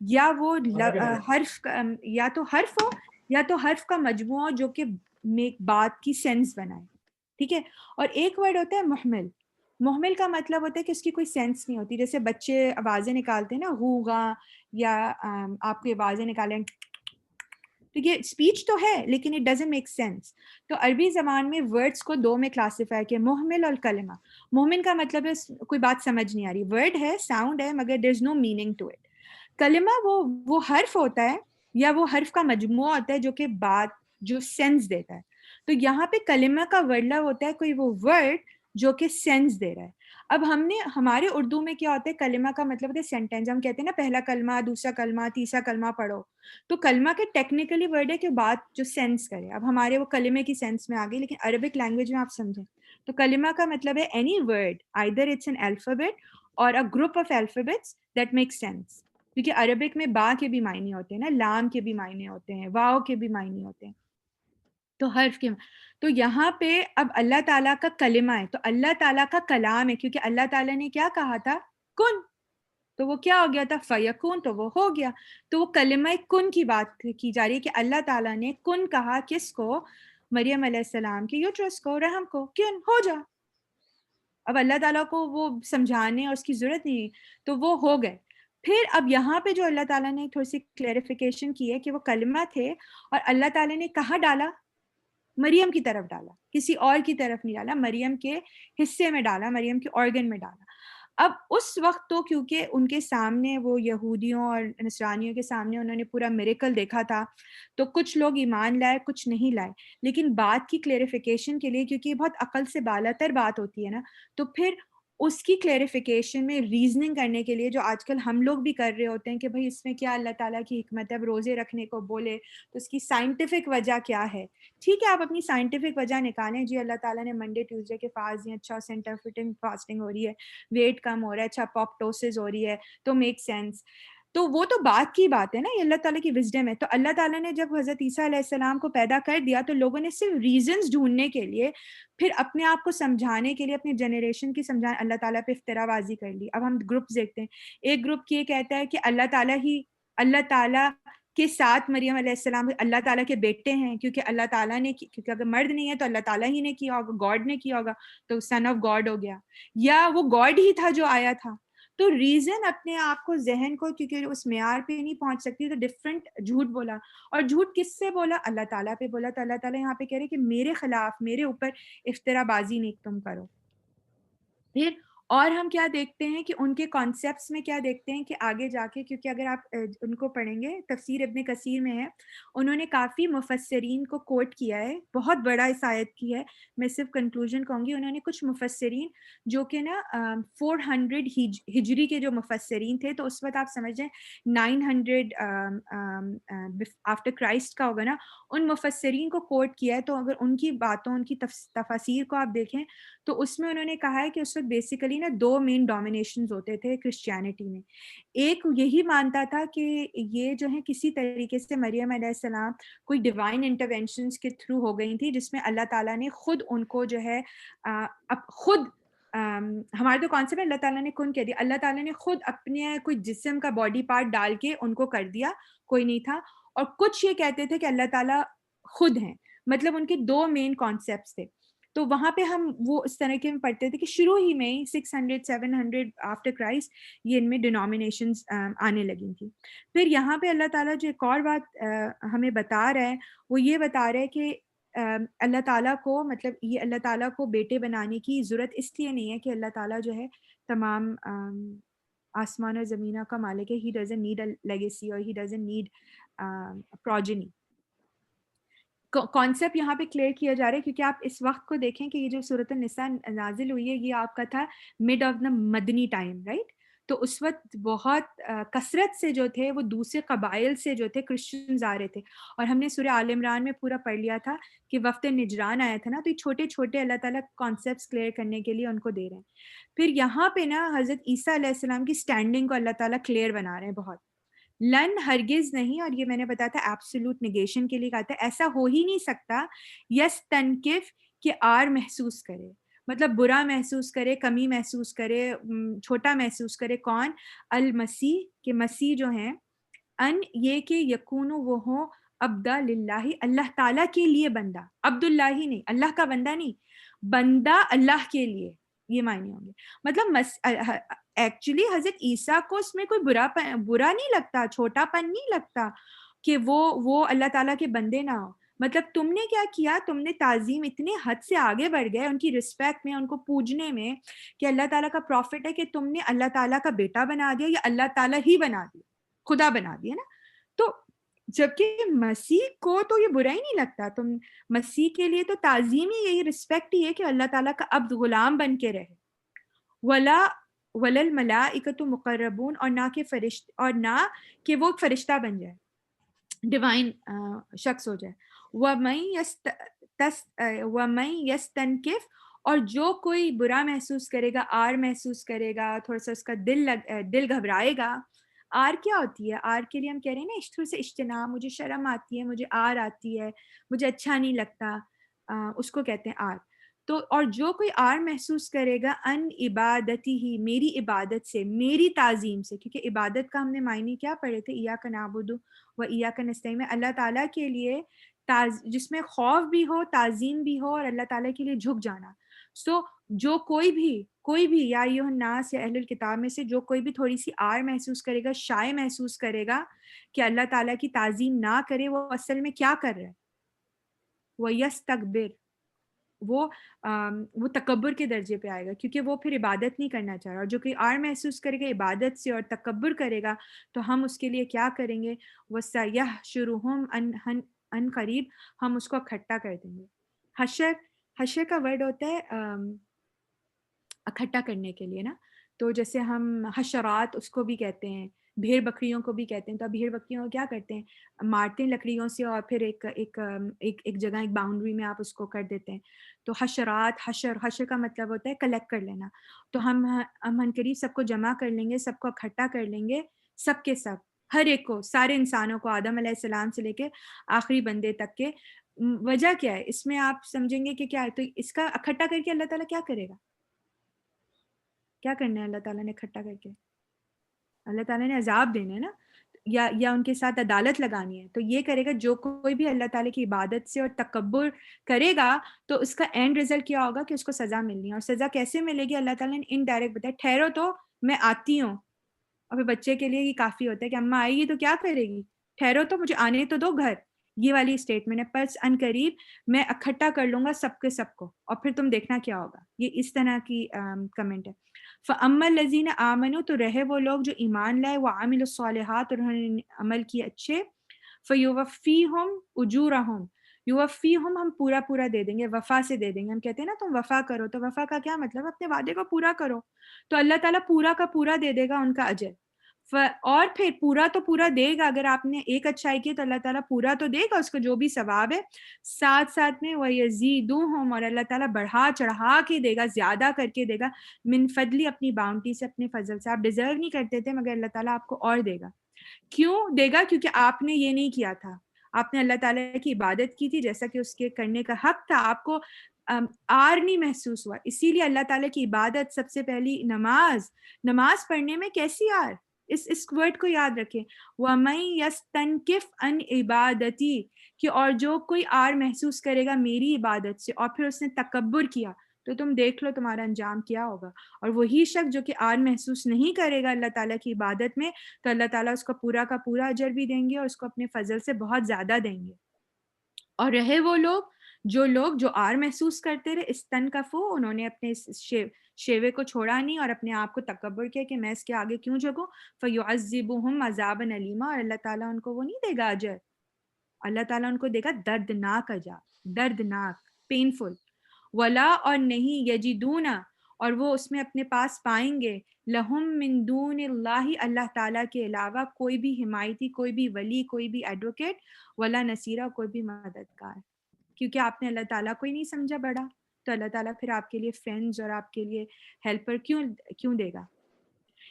یا وہ حرف یا تو حرف ہو یا تو حرف کا مجموعہ جو کہ بات کی سینس بنائے. ٹھیک ہے. اور ایک ورڈ ہوتا ہے محمل. محمل کا مطلب ہوتا ہے کہ اس کی کوئی سینس نہیں ہوتی. جیسے بچے آوازیں نکالتے ہیں نا غوغا, یا آپ کو آوازیں نکالیں, تو یہ اسپیچ تو ہے لیکن اٹ ڈزنٹ میک سینس. تو عربی زبان میں ورڈس کو دو میں کلاسیفائی کیا, محمل اور کلمہ. محمل کا مطلب ہے کوئی بات سمجھ نہیں آ رہی, ورڈ ہے, ساؤنڈ ہے, مگر دیر از نو میننگ ٹو اٹ. کلمہ وہ حرف ہوتا ہے یا وہ حرف کا مجموعہ ہوتا ہے جو کہ بات جو سینس دیتا ہے. تو یہاں پہ کلمہ کا ورڈ ہوتا ہے کوئی وہ ورڈ جو کہ سینس دے رہا ہے. اب ہمارے اردو میں کیا ہوتا ہے, کلمہ کا مطلب ہوتا ہے سینٹینس. ہم کہتے ہیں نا پہلا کلمہ, دوسرا کلمہ, تیسرا کلمہ پڑھو. تو کلمہ کے ٹیکنیکلی ورڈ ہے کہ بات جو سینس کرے. اب ہمارے وہ کلمے کی سینس میں آ گئی, لیکن عربک لینگویج میں آپ سمجھیں تو کلمہ کا مطلب ہے any word, either it's an alphabet اور a group of alphabets that make sense. کیونکہ عربک میں با کے بھی معنی ہوتے ہیں نا, لام کے بھی معنی ہوتے ہیں, واو کے بھی معنی ہوتے ہیں, تو حرف کے. تو یہاں پہ اب اللہ تعالیٰ کا کلمہ ہے تو اللہ تعالیٰ کا کلام ہے, کیونکہ اللہ تعالیٰ نے کیا کہا تھا, کن, تو وہ کیا ہو گیا تھا, فیکون, تو وہ ہو گیا. تو وہ کلمہ کن کی بات کی جا رہی ہے کہ اللہ تعالیٰ نے کن کہا کس کو, مریم علیہ السلام کے یوٹرس کو, رحم کو, کن ہو جا. اب اللہ تعالیٰ کو وہ سمجھانے اور اس کی ضرورت نہیں, تو وہ ہو گئے. پھر اب یہاں پہ جو اللہ تعالیٰ نے تھوڑی سی کلیریفیکیشن کی ہے کہ وہ کلمہ تھے اور اللہ تعالیٰ نے کہاں ڈالا, مریم کی طرف ڈالا, کسی اور کی طرف نہیں ڈالا, مریم کے حصے میں ڈالا, مریم کے آرگن میں ڈالا. اب اس وقت تو کیونکہ ان کے سامنے وہ یہودیوں اور نصرانیوں کے سامنے انہوں نے پورا میریکل دیکھا تھا, تو کچھ لوگ ایمان لائے, کچھ نہیں لائے. لیکن بات کی کلیریفیکیشن کے لیے, کیونکہ یہ بہت عقل سے بالا تر بات ہوتی ہے نا, تو پھر اس کی کلیریفیکیشن میں ریزننگ کرنے کے لیے جو آج کل ہم لوگ بھی کر رہے ہوتے ہیں کہ بھئی اس میں کیا اللہ تعالیٰ کی حکمت ہے, اب روزے رکھنے کو بولے تو اس کی سائنٹیفک وجہ کیا ہے. ٹھیک ہے, آپ اپنی سائنٹیفک وجہ نکالیں, جی اللہ تعالیٰ نے منڈے ٹیوزڈے کے فاسٹ دیں, اچھا سینٹرفٹنگ فاسٹنگ ہو رہی ہے, ویٹ کم ہو رہا ہے, اچھا پاپٹوسس ہو رہی ہے, تو میک سینس. تو وہ تو بات کی بات ہے نا, یہ اللہ تعالیٰ کی وزڈم ہے. تو اللہ تعالیٰ نے جب حضرت عیسیٰ علیہ السلام کو پیدا کر دیا تو لوگوں نے صرف ریزنز ڈھونڈنے کے لیے, پھر اپنے آپ کو سمجھانے کے لیے, اپنی جنریشن کی سمجھانے, اللہ تعالیٰ پہ افترا بازی کر لی. اب ہم گروپس دیکھتے ہیں, ایک گروپ یہ کہتا ہے کہ اللہ تعالیٰ کے ساتھ مریم علیہ السلام اللہ تعالیٰ کے بیٹے ہیں, کیونکہ اللہ تعالیٰ نے, کیونکہ اگر مرد نہیں ہے تو اللہ تعالیٰ ہی نے کیا ہوگا, گاڈ نے کیا ہوگا, تو سن آف گاڈ ہو گیا, یا وہ گاڈ ہی تھا جو آیا تھا. تو ریزن اپنے آپ کو, ذہن کو, کیونکہ اس معیار پہ نہیں پہنچ سکتی, تو ڈفرینٹ جھوٹ بولا. اور جھوٹ کس سے بولا, اللہ تعالیٰ پہ بولا. تو اللہ تعالیٰ یہاں پہ کہہ رہے کہ میرے خلاف, میرے اوپر افترا بازی نہیں تم کرو. پھر اور ہم کیا دیکھتے ہیں کہ ان کے کانسیپٹس میں کیا دیکھتے ہیں کہ آگے جا کے, کیونکہ اگر آپ ان کو پڑھیں گے, تفسیر ابن کثیر میں ہے, انہوں نے کافی مفسرین کو کوٹ کیا ہے, بہت بڑا اس آیت کی ہے. میں صرف کنکلوژن کہوں گی, انہوں نے کچھ مفسرین جو کہ نا 400 ہجری کے جو مفسرین تھے, تو اس وقت آپ سمجھیں 900 آفٹر کرائسٹ کا ہوگا نا, ان مفسرین کو کوٹ کیا ہے. تو اگر ان کی باتوں, ان کی تفاسیر کو آپ دیکھیں تو اس میں انہوں نے کہا ہے کہ اس وقت بیسیکلی نا 2 مین ڈومینیشنز ہوتے تھے کرسچینٹی میں. ایک یہی مانتا تھا کہ یہ جو ہے کسی طریقے سے مریم علیہ السلام کوئی ڈیوائن انٹرونشنز کے تھرو ہو گئی تھی, جس میں اللہ تعالیٰ نے خود ان کو جو ہے ہمارے تو کانسیپٹ اللہ تعالیٰ نے کن کہہ دیا, اللہ تعالیٰ نے خود اپنے کوئی جسم کا باڈی پارٹ ڈال کے ان کو کر دیا, کوئی نہیں تھا. اور کچھ یہ کہتے تھے کہ اللہ تعالیٰ خود ہیں, مطلب ان کے 2 مین کانسیپٹس تھے. تو وہاں پہ ہم وہ اس طرح کے پڑھتے تھے کہ شروع ہی میں 600-700 آفٹر کرائسٹ یہ ان میں ڈینومینیشنز آنے لگی تھیں. پھر یہاں پہ اللہ تعالیٰ جو ایک اور بات ہمیں بتا رہا ہے, وہ یہ بتا رہا ہے کہ اللہ تعالیٰ کو, مطلب یہ اللہ تعالیٰ کو بیٹے بنانے کی ضرورت اس لیے نہیں ہے کہ اللہ تعالیٰ جو ہے تمام آسمان اور زمینہ کا مالک ہے. He doesn't need a legacy اور he doesn't need progeny. Concept یہاں پہ کلیئر کیا جا رہا ہے, کیونکہ آپ اس وقت کو دیکھیں کہ یہ جو سورۃ النساء نازل ہوئی ہے, یہ آپ کا تھا mid of the Madani time, right. تو اس وقت بہت کثرت سے جو تھے وہ دوسرے قبائل سے جو تھے کرسچنز آ رہے تھے. اور ہم نے سورہ آل عمران میں پورا پڑھ لیا تھا کہ وفد نجران آیا تھا نا, تو یہ چھوٹے چھوٹے اللہ تعالیٰ کانسیپٹس کلیئر کرنے کے لیے ان کو دے رہے ہیں. پھر یہاں پہ نا حضرت عیسیٰ علیہ السلام کی اسٹینڈنگ کو اللہ تعالیٰ کلیئر بنا رہے ہیں بہت. لن ہرگز نہیں, اور یہ میں نے بتایا تھا ایبسولوٹ نیگیشن کے لیے کہا تھا, ایسا ہو ہی نہیں سکتا یس تنکف کہ آر محسوس کرے, مطلب برا محسوس کرے, کمی محسوس کرے, چھوٹا محسوس کرے. کون؟ المسیح, کہ مسیح جو ہیں ان یہ کہ یکونو وہ ہوں عبدا للہ اللہ تعالیٰ کے لیے بندہ، عبد اللہ ہی نہیں، اللہ کا بندہ نہیں، بندہ اللہ کے لیے، یہ معنی ہوں گے. مطلب ایکچولی حضرت عیسیٰ کو اس میں کوئی برا نہیں لگتا، چھوٹا پن نہیں لگتا کہ وہ اللہ تعالیٰ کے بندے نہ ہو. مطلب تم نے کیا کیا، تم نے تعظیم اتنے حد سے آگے بڑھ گئے ان کی رسپیکٹ میں، ان کو پوجنے میں کہ اللہ تعالیٰ کا پروفٹ ہے، کہ تم نے اللہ تعالیٰ کا بیٹا بنا دیا یا اللہ تعالیٰ ہی بنا دیا، خدا بنا دیا نا. تو جبکہ مسیح کو تو یہ برا ہی نہیں لگتا، تم مسیح کے لیے تو تعظیم ہی یہی، رسپیکٹ ہی ہے کہ اللہ تعالیٰ کا عبد غلام بن کے رہے. ولا الملائکۃ مقربون، اور نہ کہ فرشت، اور نہ کہ وہ فرشتہ بن جائے، ڈیوائن شخص ہو جائے. وَمَن يَسْتَنْكِفْ، اور جو کوئی برا محسوس کرے گا، آر محسوس کرے گا، تھوڑا سا اس کا دل گھبرائے گا. آر کیا ہوتی ہے؟ آر کے لیے ہم کہہ رہے ہیں نا تھوڑا سے اجتناب، مجھے شرم آتی ہے، مجھے آر آتی ہے، مجھے اچھا نہیں لگتا، اس کو کہتے ہیں آر. تو اور جو کوئی آر محسوس کرے گا ان عبادتی ہی، میری عبادت سے، میری تعظیم سے، کیونکہ عبادت کا ہم نے معنی کیا پڑھے تھے، ایاک نعبد و ایاک نستعین میں، اللہ تعالیٰ کے لیے جس میں خوف بھی ہو، تعظیم بھی ہو، اور اللہ تعالیٰ کے لیے جھک جانا. سو جو کوئی بھی یا ایھا الناس یا اہل الکتاب میں سے جو کوئی بھی تھوڑی سی آر محسوس کرے گا، شائع محسوس کرے گا کہ اللہ تعالیٰ کی تعظیم نہ کرے، وہ اصل میں کیا کر رہا ہے؟ وَيَسْتَكْبِرْ، وہ تکبر کے درجے پہ آئے گا، کیونکہ وہ پھر عبادت نہیں کرنا چاہ رہا. اور جو کہ آر محسوس کرے گا عبادت سے اور تکبر کرے گا، تو ہم اس کے لیے کیا کریں گے؟ وَسَيَحْشُرُهُمْ ان قریب، ہم اس کو اکٹھا کر دیں گے. حشر کا ورڈ ہوتا ہے اکٹھا کرنے کے لیے نا. تو جیسے ہم حشرات اس کو بھی کہتے ہیں، بھیڑ بکریوں کو بھی کہتے ہیں. تو اب بھیڑ بکریوں کو کیا کرتے ہیں؟ مارتے ہیں لکڑیوں سے، اور پھر ایک جگہ، ایک باؤنڈری میں آپ اس کو کر دیتے ہیں. تو حشرات، حشر کا مطلب ہوتا ہے کلیکٹ کر لینا. تو ہم قریب سب کو جمع کر لیں گے، سب کو اکٹھا کر لیں گے، سب کے سب، ہر ایک کو، سارے انسانوں کو، آدم علیہ السلام سے لے کے آخری بندے تک کے. وجہ کیا ہے اس میں؟ آپ سمجھیں گے کہ کیا ہے. تو اس کا اکٹھا کر کے اللہ تعالیٰ کیا کرے گا؟ کیا کرنا ہے اللہ تعالیٰ نے اکٹھا کر کے؟ اللہ تعالیٰ نے عذاب دینا ہے نا، یا ان کے ساتھ عدالت لگانی ہے. تو یہ کرے گا جو کوئی بھی اللہ تعالیٰ کی عبادت سے اور تکبر کرے گا، تو اس کا اینڈ رزلٹ کیا ہوگا؟ کہ اس کو سزا ملنی ہے. اور سزا کیسے ملے گی؟ اللہ تعالیٰ نے انڈائریکٹ بتایا، ٹھہرو تو میں آتی ہوں. اور پھر بچے کے لیے یہ کافی ہوتا ہے کہ اماں آئے گی تو کیا کرے گی؟ ٹھہرو تو، مجھے آنے تو دو گھر. یہ والی اسٹیٹمنٹ ہے، پس ان قریب میں اکٹھا کر لوں گا سب کے سب کو، اور پھر تم دیکھنا کیا ہوگا. یہ اس طرح کی کمنٹ ہے. فَأَمَّا الَّذِينَ آمَنُوا، تو رہے وہ لوگ جو ایمان لائے، وَعَمِلُوا الصَّالِحَاتِ، اور انہوں نے عمل کیے اچھے. فَيُوَفِّيهُمْ أُجُورَهُمْ، یوفیہم، ہم پورا دے دیں گے، وفا سے دے دیں گے. ہم کہتے ہیں نا تم وفا کرو، تو وفا کا کیا مطلب؟ اپنے وعدے کو پورا کرو. تو اللہ تعالیٰ پورا کا پورا دے دے گا ان کا اجر. اور پھر پورا تو پورا دے گا، اگر آپ نے ایک اچھائی کی تو اللہ تعالیٰ پورا تو دے گا اس کو جو بھی ثواب ہے. ساتھ میں وَيَزِيدُهُمْ، اور اللہ تعالیٰ بڑھا چڑھا کے دے گا، زیادہ کر کے دے گا. من فضلی، اپنی باؤنٹی سے، اپنے فضل سے. آپ ڈیزرو نہیں کرتے تھے مگر اللہ تعالیٰ آپ کو اور دے گا. کیوں دے گا؟ کیونکہ آپ نے یہ نہیں کیا تھا، آپ نے اللہ تعالیٰ کی عبادت کی تھی جیسا کہ اس کے کرنے کا حق تھا. آپ کو آر نہیں محسوس ہوا، اسی لیے اللہ تعالیٰ کی عبادت سب سے پہلی نماز پڑھنے میں کیسی آر؟ اس ورڈ کو یاد رکھیں، وَمَن يَسْتَنْكِفْ عَنْ عِبَادَتِي، کہ اور جو کوئی آر محسوس کرے گا میری عبادت سے، اور پھر اس نے تکبر کیا، تو تم دیکھ لو تمہارا انجام کیا ہوگا. اور وہی شخص جو کہ آر محسوس نہیں کرے گا اللہ تعالیٰ کی عبادت میں، تو اللہ تعالیٰ اس کو پورا کا پورا اجر بھی دیں گے، اور اس کو اپنے فضل سے بہت زیادہ دیں گے. اور رہے وہ لوگ جو آر محسوس کرتے رہے، استنکفو، انہوں نے اپنے شیوے کو چھوڑا نہیں اور اپنے آپ کو تکبر کیا کہ میں اس کے آگے کیوں جھکوں. فَيُعَذِّبُهُمْ عَذَابًا أَلِيمًا، اور اللہ تعالیٰ ان کو وہ نہیں دے گا اجر، اللہ تعالیٰ ان کو دے گا دردناک اجر، دردناک، پینفل. ولا، اور نہیں، یجدون، اور وہ اس میں اپنے پاس پائیں گے، لہم من دون اللہ، اللہ تعالیٰ کے علاوہ کوئی بھی حمایتی، کوئی بھی ولی، کوئی بھی ایڈوکیٹ، ولا نصیرہ، کوئی بھی مددگار. کیونکہ آپ نے اللہ تعالیٰ کو ہی نہیں سمجھا بڑا، تو اللہ تعالیٰ پھر آپ کے لیے فرینڈز اور آپ کے لیے ہیلپر کیوں دے گا.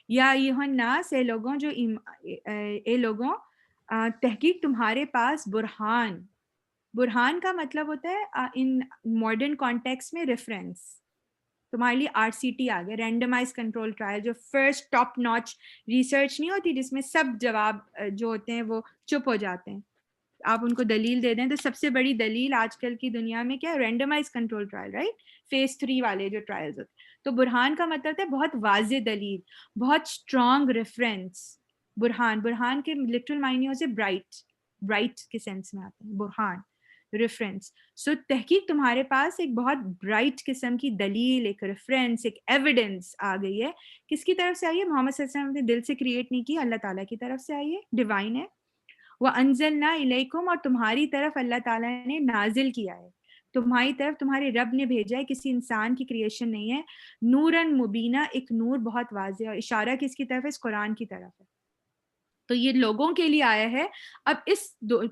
یا ایھا الناس، اے لوگوں، تحقیق تمہارے پاس برہان کا مطلب ہوتا ہے ان ماڈرن کانٹیکس میں ریفرنس. تمہارے لیے RCT آ گیا, رینڈمائز کنٹرول ٹرائل, جو فرسٹ ٹاپ ناچ ریسرچ نہیں ہوتی جس میں سب جواب جو ہوتے ہیں وہ چپ ہو جاتے ہیں, آپ ان کو دلیل دے دیں. تو سب سے بڑی دلیل آج کل کی دنیا میں کیا ہے؟ Randomise control trial, right, phase 3 والے جو ٹرائلز ہوتے ہیں. تو برہان کا مطلب ہے بہت واضح دلیل, بہت اسٹرانگ ریفرنس. برہان کے لٹرل معنی سے برائٹ کے سینس میں آتے ہیں برہان, ریفرنس. سو تحقیق تمہارے پاس ایک بہت برائٹ قسم کی دلیل, ایک ریفرنس, ایک ایویڈنس آ گئی ہے. کس کی طرف سے آئی ہے؟ محمد صلی اللہ علیہ وسلم نے دل سے کریٹ نہیں کی, اللہ تعالیٰ کی طرف سے آئی ہے, ڈیوائن ہے. وَأَنزَلْنَا إِلَيْكُمْ, اور تمہاری طرف اللہ تعالیٰ نے نازل کیا ہے, تمہاری طرف تمہارے رب نے بھیجا ہے, کسی انسان کی کریشن نہیں ہے. نوراً مبینہ, ایک نور بہت واضح, اور اشارہ کس کی طرف ہے؟ اس قرآن کی طرف ہے. تو یہ لوگوں کے لیے آیا ہے. اب اس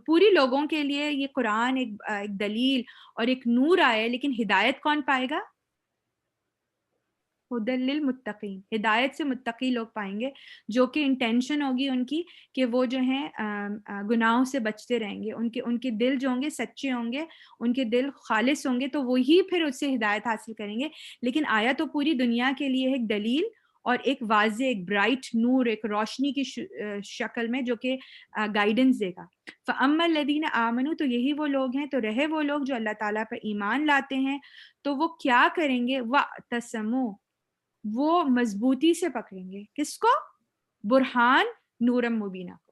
پوری لوگوں کے لیے یہ قرآن ایک دلیل اور ایک نور آیا ہے, لیکن ہدایت کون پائے گا؟ ہدی للمتقین, ہدایت سے متقی لوگ پائیں گے, جو کہ انٹینشن ہوگی ان کی کہ وہ جو ہیں گناہوں سے بچتے رہیں گے. ان کے دل جو ہوں گے سچے ہوں گے, ان کے دل خالص ہوں گے, تو وہی پھر اس سے ہدایت حاصل کریں گے. لیکن آیا تو پوری دنیا کے لیے ایک دلیل اور ایک واضح, ایک برائٹ نور, ایک روشنی کی شکل میں, جو کہ گائیڈنس دے گا. فَأَمَّا الَّذِينَ آمَنُوا, تو یہی وہ لوگ ہیں, تو رہے وہ لوگ جو اللہ تعالیٰ پر ایمان لاتے ہیں, تو وہ کیا کریں گے؟ وَاعْتَصَمُوا, وہ مضبوطی سے پکڑیں گے. کس کو؟ برہان نورم مبینہ کو.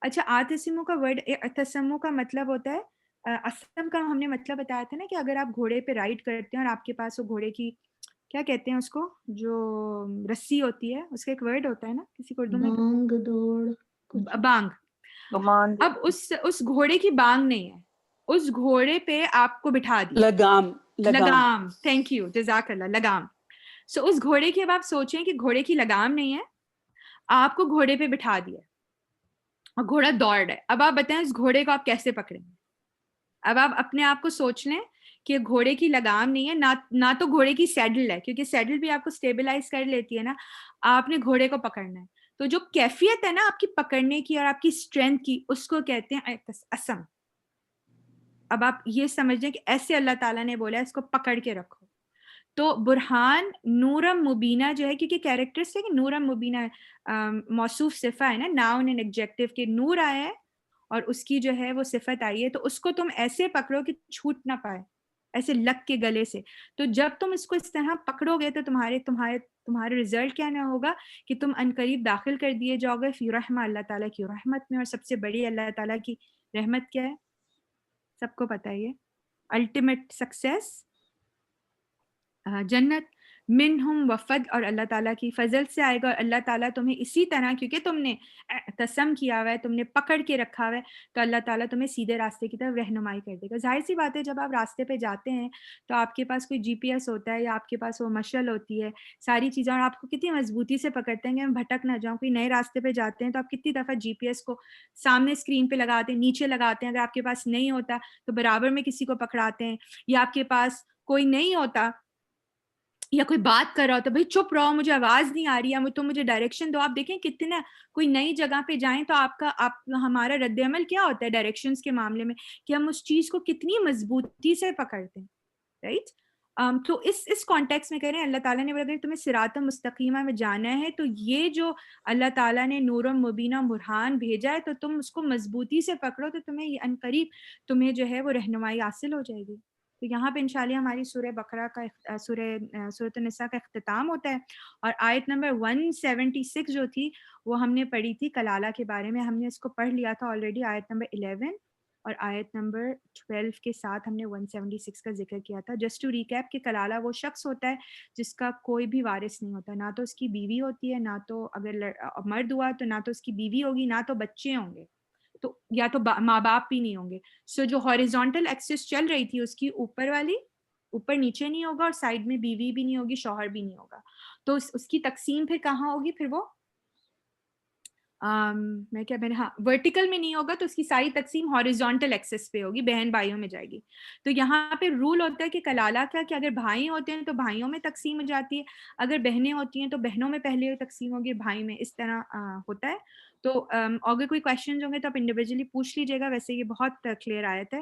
اچھا, آتسمو کا ورڈ, اتسمو کا مطلب ہوتا ہے, اسم کا ہم نے مطلب بتایا تھا نا, کہ اگر آپ گھوڑے پہ رائڈ کرتے ہیں اور آپ کے پاس وہ گھوڑے کی, کیا کہتے ہیں اس کو, جو رسی ہوتی ہے, اس کا ایک ورڈ ہوتا ہے نا, کسی کو اردو میں بانگ دوڑ, بانگ. کمانڈ, اب اس گھوڑے کی بانگ نہیں ہے, اس گھوڑے پہ آپ کو بٹھا دیا, لگام, تھینک یو, جزاک اللہ, لگام. سو اس گھوڑے کی اب آپ سوچیں کہ گھوڑے کی لگام نہیں ہے, آپ کو گھوڑے پہ بٹھا دیا اور گھوڑا دوڑ رہا ہے. اب آپ بتائیں اس گھوڑے کو آپ کیسے پکڑیں گے؟ اب آپ اپنے آپ کو سوچ لیں کہ گھوڑے کی لگام نہیں ہے, نہ تو گھوڑے کی سیڈل ہے, کیونکہ سیڈل بھی آپ کو سٹیبلائز کر لیتی ہے نا, آپ نے گھوڑے کو پکڑنا ہے. تو جو کیفیت ہے نا آپ کی پکڑنے کی اور آپ کی اسٹرینتھ کی, اس کو کہتے ہیں اسم. اب آپ یہ سمجھ لیں کہ ایسے اللہ تعالیٰ نے بولا ہے اس کو پکڑ کے رکھو. تو برہان نورم مبینہ جو ہے, کیونکہ کیریکٹر سے کہ نورم مبینہ موصوف صفہ ہے نا, ناؤن اینڈ ایڈجیکٹیو کے نور آیا ہے اور اس کی جو ہے وہ صفت آئی ہے, تو اس کو تم ایسے پکڑو کہ چھوٹ نہ پائے, ایسے لگ کے گلے سے. تو جب تم اس کو اس طرح پکڑو گے تو تمہارے رزلٹ کیا نہ ہوگا کہ تم عنقریب داخل کر دیے جاؤ گے فی رحمہ, اللہ تعالیٰ کی رحمت میں. اور سب سے بڑی اللہ تعالیٰ کی رحمت کیا ہے؟ سب کو پتہ ہے, الٹیمیٹ سکسیس جنت. منہم وفد, اور اللہ تعالیٰ کی فضل سے آئے گا. اور اللہ تعالیٰ تمہیں اسی طرح, کیونکہ تم نے تسم کیا ہوا ہے, تم نے پکڑ کے رکھا ہوا ہے, تو اللہ تعالیٰ تمہیں سیدھے راستے کی طرف رہنمائی کر دے گا. ظاہر سی بات ہے, جب آپ راستے پہ جاتے ہیں تو آپ کے پاس کوئی GPS ہوتا ہے, یا آپ کے پاس وہ مشعل ہوتی ہے, ساری چیزیں, اور آپ کو کتنی مضبوطی سے پکڑتے ہیں کہ میں بھٹک نہ جاؤں. کوئی نئے راستے پہ جاتے ہیں تو آپ کتنی دفعہ GPS کو سامنے اسکرین پہ لگاتے ہیں, نیچے لگاتے ہیں. اگر آپ کے پاس نہیں ہوتا تو برابر میں کسی کو پکڑاتے ہیں, یا آپ کے پاس کوئی نہیں ہوتا یا کوئی بات کر رہا ہوتا ہے, بھائی چپ رہو, مجھے آواز نہیں آ رہی ہے, تو مجھے ڈائریکشن دو. آپ دیکھیں کتنا کوئی نئی جگہ پہ جائیں تو ہمارا رد عمل کیا ہوتا ہے ڈائریکشنز کے معاملے میں, کہ ہم اس چیز کو کتنی مضبوطی سے پکڑتے ہیں, رائٹ. تو اس کانٹیکس میں کہہ رہے ہیں اللہ تعالیٰ نے اگر تمہیں صراط مستقیمہ میں جانا ہے, تو یہ جو اللہ تعالیٰ نے نور مبینہ برہان بھیجا ہے, تو تم اس کو مضبوطی سے پکڑو, تو تمہیں یہ عنقریب تمہیں جو ہے وہ رہنمائی حاصل ہو جائے گی. تو یہاں پہ انشاءاللہ ہماری سورہ بقرہ کا سورۃ النساء کا اختتام ہوتا ہے. اور آیت نمبر 176 جو تھی وہ ہم نے پڑھی تھی کلالہ کے بارے میں, ہم نے اس کو پڑھ لیا تھا آلریڈی, آیت نمبر 11 اور آیت نمبر 12 کے ساتھ ہم نے 176 کا ذکر کیا تھا. جسٹ ٹو ریکیپ کہ کلالہ وہ شخص ہوتا ہے جس کا کوئی بھی وارث نہیں ہوتا, نہ تو اس کی بیوی ہوتی ہے, نہ تو اگر مرد ہوا تو نہ تو اس کی بیوی ہوگی, نہ تو بچے ہوں گے, تو یا تو ماں باپ بھی نہیں ہوں گے. سو جو ہاریزونٹل ایکسس چل رہی تھی اس کی اوپر والی, اوپر نیچے نہیں ہوگا, اور سائڈ میں بیوی بھی نہیں ہوگی, شوہر بھی نہیں ہوگا. تو اس کی تقسیم پھر کہاں ہوگی؟ پھر وہ ہاں ورٹیکل میں نہیں ہوگا, تو اس کی ساری تقسیم ہاریزونٹل ایکسس پہ ہوگی, بہن بھائیوں میں جائے گی. تو یہاں پہ رول ہوتا ہے کہ کلالہ کا کہ اگر بھائی ہوتے ہیں تو بھائیوں میں تقسیم ہو جاتی ہے, اگر بہنیں ہوتی ہیں تو بہنوں میں پہلے تقسیم ہوگی, بھائی میں, اس طرح ہوتا ہے. تو اگر کوئی کویشچنز ہوں گے تو آپ انڈیویجولی پوچھ لیجیے گا, ویسے یہ بہت کلیئر آیت ہے.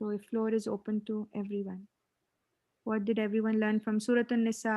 So the floor is open to everyone. What did everyone learn from Surah An-Nisa?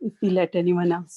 if we let anyone else.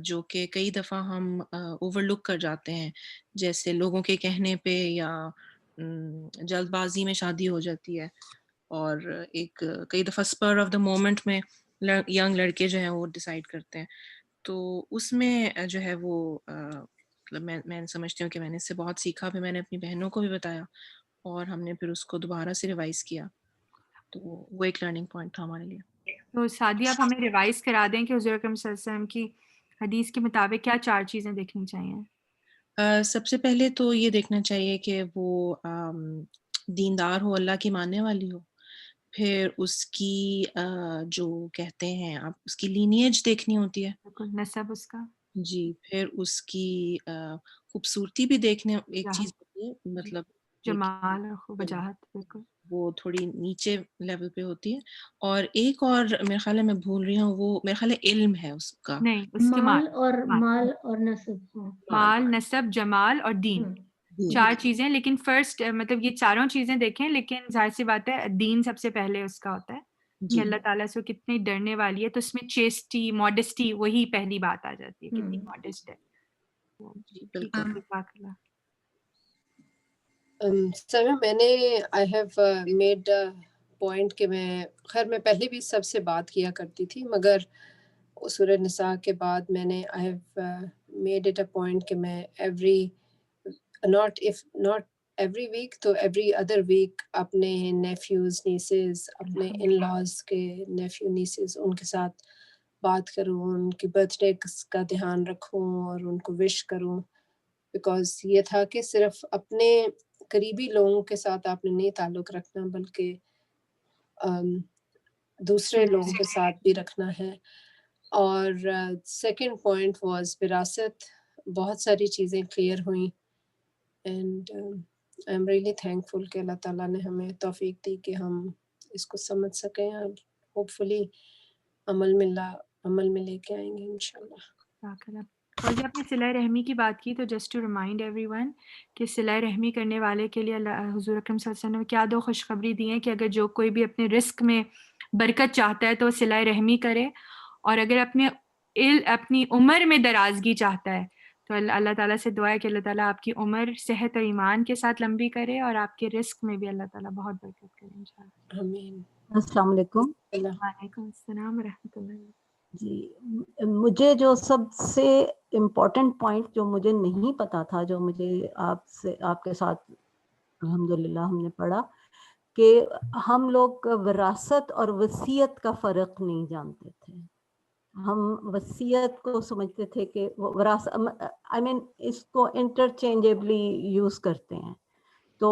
جو کہ کئی دفعہ ہم اوور لک کر جاتے ہیں، جیسے لوگوں کے کہنے پہ یا جلد بازی میں شادی ہو جاتی ہے، اور ایک کئی دفعہ اسپر آف دا مومنٹ میں ینگ لڑکے جو ہیں وہ ڈیسائیڈ کرتے ہیں. تو اس میں جو ہے وہ مطلب میں سمجھتی ہوں کہ میں نے اس سے بہت سیکھا. پھر میں نے اپنی بہنوں کو بھی بتایا اور ہم نے پھر اس کو دوبارہ سے ریوائز کیا. تو وہ ایک لرننگ پوائنٹ تھا ہمارے لیے. تو سعدیہ آپ ہمیں ریوائز کرا دیں کہ حضور اکرم صلی اللہ علیہ وسلم کی حدیث کے مطابق کیا 4 چیزیں دیکھنی چاہیے؟ سب سے پہلے تو یہ دیکھنا چاہیے کہ وہ دیندار ہو، اللہ کی ماننے والی ہو. پھر اس کی جو کہتے ہیں آپ اس کی لینیج دیکھنی ہوتی ہے. بالکل، نسب اس کا. جی. پھر اس کی خوبصورتی بھی دیکھنے ایک چیز ہوتی ہے، مطلب جمال اور وجاہت. بالکل وہ تھوڑی نیچے لیول پہ ہوتی ہے. اور ایک اور میرے خیال ہے میں بھول رہی ہوں، وہ میرے خیال ہے علم ہے اس کا. نہیں، اس کے مال اور نسب. مال، نسب، جمال اور دین. 4 چیزیں. لیکن فرسٹ مطلب یہ چاروں چیزیں دیکھیں، لیکن ظاہر سی بات ہے دین سب سے پہلے اس کا ہوتا ہے کہ اللہ تعالیٰ سے کتنی ڈرنے والی ہے. تو اس میں چیسٹی، ماڈسٹی، وہی پہلی بات آ جاتی ہے، کتنی ماڈسٹ ہے. بالکل. سر میں نے آئی ہیو میڈ پوائنٹ کہ میں پہلے بھی سب سے بات کیا کرتی تھی، مگر سورہ نساء کے بعد میں نے I have made it a point کہ میں ناٹ ایوری ویک تو ایوری ادر ویک اپنے نیفیوز نیسز، اپنے ان لاز کے نیفیو نیسز، ان کے ساتھ بات کروں، ان کی برتھ ڈے کا دھیان رکھوں اور ان کو وش کروں. بیکاز یہ تھا کہ صرف اپنے قریبی لوگوں کے ساتھ آپ نے نہیں تعلق رکھنا، بلکہ دوسرے لوگوں کے ساتھ بھی رکھنا ہے. اور سیکنڈ پوائنٹ واز وراثت. بہت ساری چیزیں کلیئر ہوئیں، and I am really thankful کہ اللہ تعالیٰ نے ہمیں توفیق دی کہ ہم اس کو سمجھ سکیں، اور ہوپ فلی عمل میں لے کے آئیں گے انشاءاللہ. اور جب آپ نے صلہ رحمی کی بات کی تو just to remind everyone کہ صلہ رحمی کرنے والے کے لیے حضور اکرم صلی اللہ علیہ وسلم نے کیا 2 خوشخبری دی ہیں کہ اگر جو کوئی بھی اپنے رزق میں برکت چاہتا ہے تو صلہ رحمی کرے، اور اگر اپنی عمر میں درازگی چاہتا ہے تو اللہ تعالیٰ سے دعا ہے کہ اللہ تعالیٰ آپ کی عمر صحت اور ایمان کے ساتھ لمبی کرے، اور آپ کے رزق میں بھی اللہ تعالیٰ بہت برکت کرے انشاءاللہ. آمین. السلام علیکم. وعلیکم السلام ورحمۃ اللہ. جی، مجھے جو سب سے امپورٹنٹ پوائنٹ جو مجھے نہیں پتا تھا، جو مجھے آپ کے ساتھ الحمدللہ ہم نے پڑھا، کہ ہم لوگ وراثت اور وصیت کا فرق نہیں جانتے تھے. ہم وصیت کو سمجھتے تھے کہ وراثت اس کو انٹرچینجبلی یوز کرتے ہیں. تو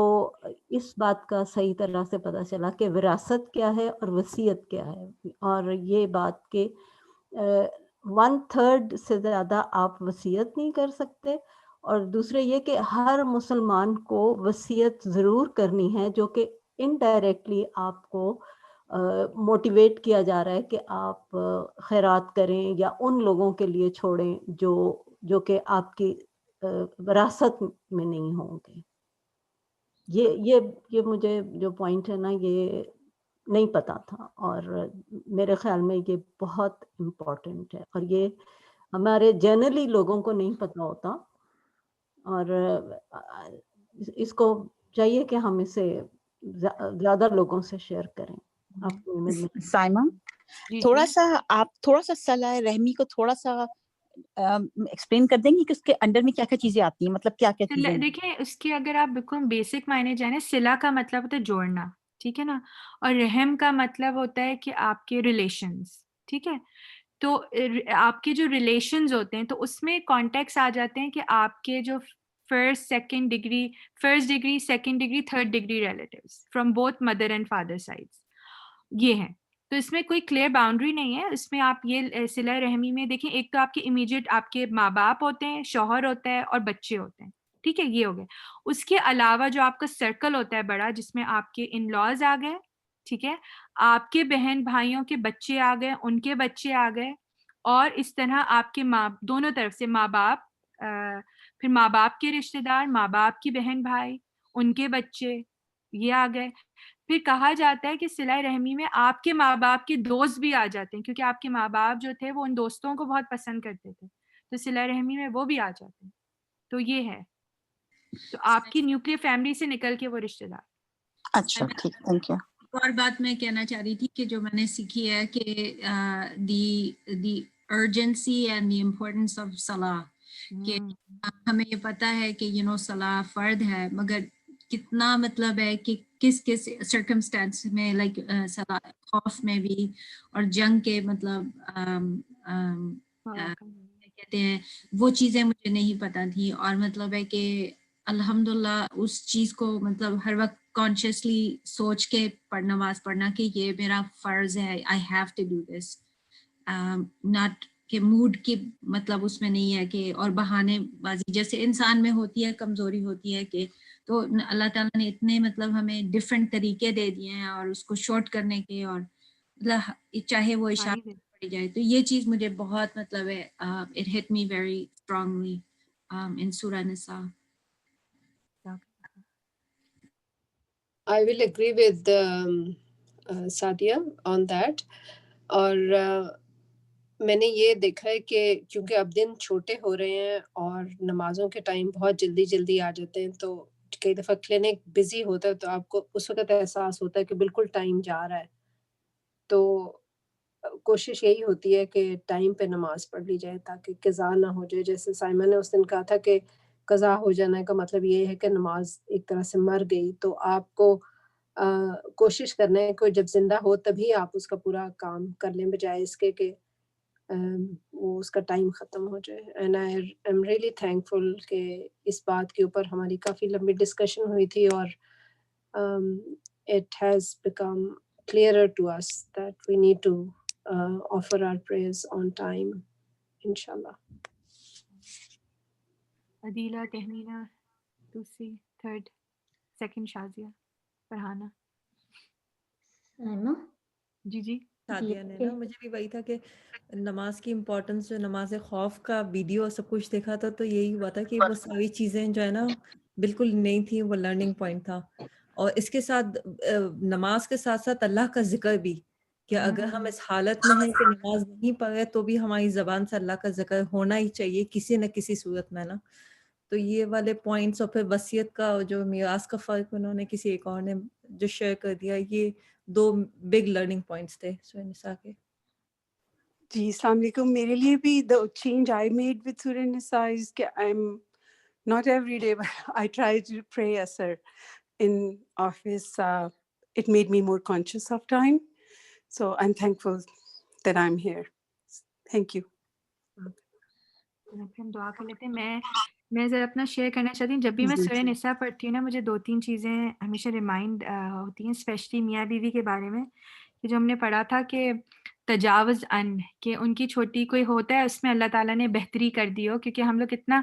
اس بات کا صحیح طرح سے پتہ چلا کہ وراثت کیا ہے اور وصیت کیا ہے. اور یہ بات کہ 1/3 سے زیادہ آپ وصیت نہیں کر سکتے، اور دوسرے یہ کہ ہر مسلمان کو وصیت ضرور کرنی ہے، جو کہ انڈائریکٹلی آپ کو موٹیویٹ کیا جا رہا ہے کہ آپ خیرات کریں یا ان لوگوں کے لیے چھوڑیں جو کہ آپ کی وراثت میں نہیں ہوں گے. یہ مجھے جو پوائنٹ ہے نا، یہ نہیں پتا تھا، اور میرے خیال میں یہ بہت امپورٹنٹ ہے، اور یہ ہمارے جنرلی لوگوں کو نہیں پتا ہوتا، اور اس کو چاہیے کہ ہم اسے زیادہ لوگوں سے شیئر کریں. سائمہ، تھوڑا سا صلہ رحمی کو تھوڑا سا ایکسپلین کر دیں گے کہ اس کے انڈر میں کیا کیا چیزیں آتی ہیں، مطلب کیا کیا چیزیں؟ دیکھیں، اس کی اگر آپ بالکل بیسک معنی جانیں، صلہ کا مطلب ہوتا ہے جوڑنا، ٹھیک ہے نا، اور رحم کا مطلب ہوتا ہے کہ آپ کے ریلیشنز، ٹھیک ہے. تو آپ کے جو ریلیشنز ہوتے ہیں تو اس میں کانٹیکٹس آ جاتے ہیں کہ آپ کے جو first degree, second degree, third degree relatives from both mother and father sides, یہ ہیں. تو اس میں کوئی کلیئر باؤنڈری نہیں ہے. اس میں آپ یہ صلہ رحمی میں دیکھیں، ایک تو آپ کے امیجیٹ آپ کے ماں باپ ہوتے ہیں، شوہر ہوتا ہے اور بچے ہوتے ہیں، ٹھیک ہے، یہ ہو گئے. اس کے علاوہ جو آپ کا سرکل ہوتا ہے بڑا، جس میں آپ کے ان لاز آ گئے، ٹھیک ہے، آپ کے بہن بھائیوں کے بچے آ گئے، ان کے بچے آ گئے، اور اس طرح آپ کے دونوں طرف سے ماں باپ، پھر ماں باپ کے رشتے دار، ماں باپ کی بہن بھائی، ان کے بچے، یہ آ گئے. پھر کہا جاتا ہے کہ صلہ رحمی میں آپ کے ماں باپ کے دوست بھی آ جاتے ہیں، کیونکہ آپ کے ماں باپ جو تھے وہ ان دوستوں کو بہت پسند کرتے تھے، تو صلہ رحمی میں وہ بھی آ جاتے ہیں. تو یہ ہے، تو آپ کی نیوکلیئر فیملی سے نکل کے وہ رشتہ دار. اچھا ٹھیک، تھینک یو. اور بات میں کہنا چاہ رہی تھی کہ جو میں نے سیکھی ہے کہ the urgency and the importance of صلاح، کہ ہمیں یہ پتہ ہے کہ صلاح فرض ہے، مگر کتنا مطلب ہے کہ کس کس سرکمسٹانس میں، لائک صلاح خوف میں بھی اور جنگ کے مطلب کہتے ہیں وہ چیزیں مجھے نہیں پتہ تھی، اور مطلب ہے کہ الحمدللہ اس چیز کو مطلب ہر وقت کانشیسلی سوچ کے نماز پڑھنا کہ یہ میرا فرض ہے، I have to do this, not کہ موڈ کی مطلب اس میں نہیں ہے کہ اور بہانے بازی جیسے انسان میں ہوتی ہے، کمزوری ہوتی ہے، کہ تو اللہ تعالیٰ نے اتنے مطلب ہمیں ڈفرینٹ طریقے دے دیے ہیں اور اس کو شارٹ کرنے کے، اور مطلب چاہے وہ اشارہ پڑی جائے. تو یہ چیز مجھے بہت مطلب ہے it hit me very strongly in سورہ نساء. I will agree with Sadia on that. اور میں نے یہ دیکھا ہے کہ کیونکہ اب دن چھوٹے ہو رہے ہیں اور نمازوں کے ٹائم بہت جلدی جلدی آ جاتے ہیں، تو کئی دفعہ کلینک بزی ہوتا ہے تو آپ کو اس وقت احساس ہوتا ہے کہ بالکل ٹائم جا رہا ہے. تو کوشش یہی ہوتی ہے کہ ٹائم پہ نماز پڑھ لی جائے تاکہ قضا نہ ہو جائے. جیسے سائمہ نے اس دن کہا تھا کہ قضا ہو جانے کا مطلب یہ ہے کہ نماز ایک طرح سے مر گئی. تو آپ کو کوشش کرنا ہے کہ جب زندہ ہو تبھی آپ اس کا پورا کام کر لیں، بجائے اس کے کہ وہ اس کا ٹائم ختم ہو جائے. And I am really thankful کہ اس بات کے اوپر ہماری کافی لمبی ڈسکشن ہوئی تھی، اور it has become clearer to us that we need to offer our prayers on time, inshallah. Adeela, Tahmina, دوسری، تھرڈ، سیکنڈ شازیہ، فرحانہ. جی جی شادیہ نے نا مجھے بھی وہی تھا کہ نماز کی امپورٹنس، جو نماز خوف کا ویڈیو سب کچھ دیکھا تھا تو یہی ہوا تھا کہ وہ ساری چیزیں جو ہے نا بالکل نئی تھیں، وہ لرننگ پوائنٹ تھا. اور اس کے ساتھ نماز کے ساتھ ساتھ اللہ کا ذکر بھی، کہ اگر ہم اس حالت میں ہیں کہ نماز نہیں پڑھ رہے تو بھی ہماری زبان سے اللہ کا ذکر ہونا ہی چاہیے کسی نہ کسی صورت میں نا. تو یہ والے پوائنٹس، اور پھر وصیت کا جو میراث کا فرق انہوں نے کسی ایک اور نے جو شیئر کر دیا، یہ 2 بگ لرننگ پوائنٹس تھے سورہ نساء کے. جی السلام علیکم. میرے لیے بھی the change I made with Surah Nisa is کہ I'm not every day but I try to pray asr in office. It made me more conscious of time, so I'm thankful that I'm here. Thank you. ہم دعا کر لیتے ہیں. میں ذرا اپنا شیئر کرنا چاہتی ہوں. جب بھی میں سورہ نساء پڑھتی ہوں نا، مجھے 2-3 چیزیں ہمیشہ ریمائنڈ ہوتی ہیں، اسپیشلی میاں بیوی کے بارے میں، کہ جو ہم نے پڑھا تھا کہ تجاوز ان، کہ ان کی چھوٹی کوئی ہوتا ہے اس میں اللہ تعالیٰ نے بہتری کر دی ہو. کیونکہ ہم لوگ اتنا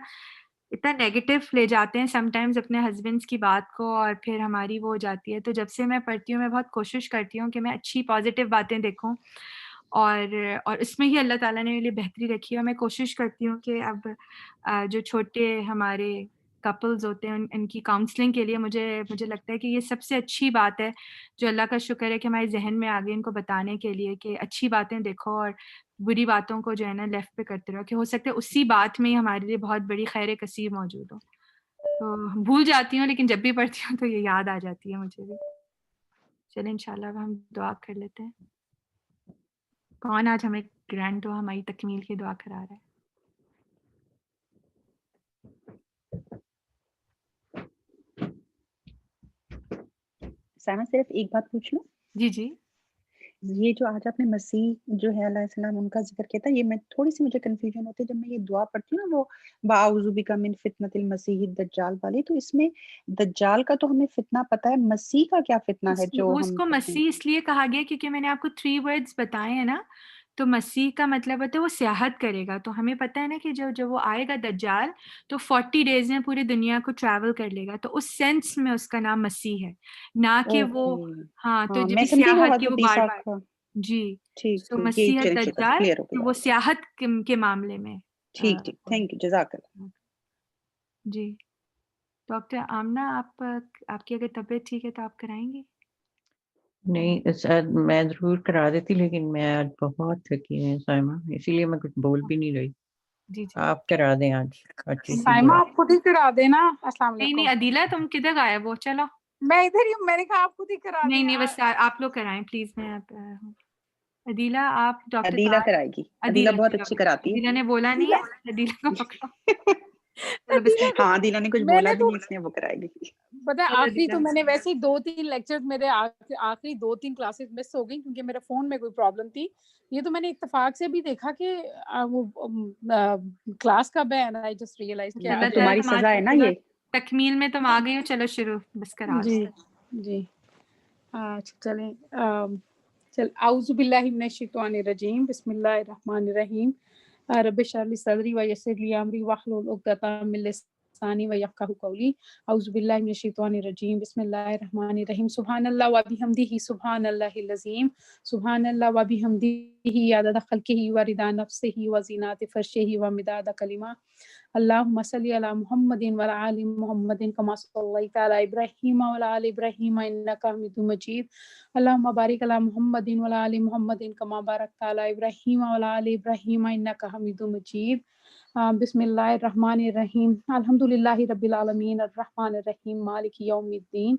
نیگیٹو لے جاتے ہیں سم ٹائمز اپنے ہسبینڈس کی بات کو، اور پھر ہماری وہ ہو جاتی ہے. تو جب سے میں پڑھتی ہوں میں بہت کوشش کرتی ہوں کہ میں اچھی پازیٹیو باتیں دیکھوں، اور اس میں ہی اللہ تعالیٰ نے میرے لیے بہتری رکھی ہے. اور میں کوشش کرتی ہوں کہ اب جو چھوٹے ہمارے کپلز ہوتے ہیں ان کی کاؤنسلنگ کے لیے مجھے لگتا ہے کہ یہ سب سے اچھی بات ہے، جو اللہ کا شکر ہے کہ ہمارے ذہن میں آگے ان کو بتانے کے لیے کہ اچھی باتیں دیکھو اور بری باتوں کو جو ہے نا لیفٹ پہ کرتے رہو، کہ ہو سکتا ہے اسی بات میں ہی ہمارے لیے بہت بڑی خیر کثیر موجود ہو. تو بھول جاتی ہوں لیکن جب بھی پڑھتی ہوں تو یہ یاد آ جاتی ہے مجھے بھی. چلیں انشاءاللہ اب ہم دعا کر لیتے ہیں. کون آج ہمیں گرینڈ دعا ہماری تکمیل کی دعا کرا رہا ہے؟ سائمہ صرف ایک بات پوچھ لوں. جی جی. یہ جو آج آپ نے مسیح جو ہے علیہ السلام ان کا ذکر کیا تھا، یہ میں تھوڑی سی مجھے کنفیوژن ہوتی ہے جب میں یہ دعا پڑھتی ہوں نا، وہ باعوذ بک من فتنۃ المسیح الدجال والی. تو اس میں دجال کا تو ہمیں فتنہ پتہ ہے، مسیح کا کیا فتنہ ہے جو اس ہم کو مسیح اس لیے کہا گیا کیونکہ میں نے آپ کو 3 ورڈز بتائے ہیں نا. تو مسیح کا مطلب ہوتا ہے وہ سیاحت کرے گا. تو ہمیں پتہ ہے نا کہ جو وہ آئے گا دجال تو 40 ڈیز میں پوری دنیا کو ٹریول کر لے گا. تو اس سینس میں اس کا نام مسیح ہے، نہ کہ وہ ہاں تو جو سیاحت کی وہ بار بار جی. تو مسیح دجال وہ سیاحت کے معاملے میں. ٹھیک ٹھیک، تھینک یو، جزاک اللہ. جی ڈاکٹر آمنہ، آپ کی اگر طبیعت ٹھیک ہے تو آپ کرائیں گی. نہیں میں ضرور کرا دیتی، لیکن میں آج بہت تھکی ہوں سائمہ، اسی لیے میں کچھ بول بھی نہیں رہی. جی جی آپ کرا دیں آج اچھی سی سائمہ دعا. آپ خود ہی کرا دینا. السلام نہیں نہیں علیکم. عدیلہ تم کدھر غائب ہو؟ چلو میں ادھر ہی ہوں، میں نے کہا آپ خود ہی کرا نہیں دیں. نہیں بس آپ لوگ کرائیں پلیز. میں آپ عدیلہ آپ ڈاکٹر عدیلہ کرائے گی، عدیلہ بہت اچھی کراتی ہے. عدیلہ نے بولا نہیں ہے، عدیلہ کو پکڑو. چلو بسم اللہ. ہاں عدیلہ نے کچھ میں بولا نے بھی تو نہیں، اس نے وہ کرائے گی. پتا چلو آخری تو عدیلہ. میں نے ویسے ہی 2-3 لیکچر میرے آخری 2-3 کلاسز مس ہو گئی کیونکہ میرے فون میں کوئی پرابلم تھی. یہ تو میں نے اتفاق سے بھی دیکھا کہ وہ کلاس کب ہے. I just realized کہ اللہ اب تعالیٰ تمہاری سزا ہے نا چلو یہ. تکمیل میں تم آ گئی ہو. چلو شروع بس کرا دو. جی جی چلیں. اعوذ باللہ من الشیطان الرجیم. بسم اللہ الرحمن الرحیم. رب اشرح لی صدری ویسر لی امری واحلل عقدۃ من لسانی ویفقهوا قولی. اعوذ باللہ من الشیطان الرجیم. بسم اللہ الرحمن الرحیم. سبحان اللہ وبحمدہ سبحان اللہ العظیم. سبحان اللہ وبحمدہ عدد خلقہ ورضا نفسہ وزینۃ فرشہ ومداد کلمہ. اللہم صلی علی محمد وعلی آل محمد کما صلیت علی ابراہیم وعلی آل ابراہیم انک حمید مجید. اللہم بارک علی محمد وعلی آل محمد کما بارکت علی ابراہیم وعلی آل ابراہیم انک حمید مجید. بسم اللہ الرحمن الرحیم. الحمدللہ رب العالمین الرحمن الرحیم مالک یوم الدین.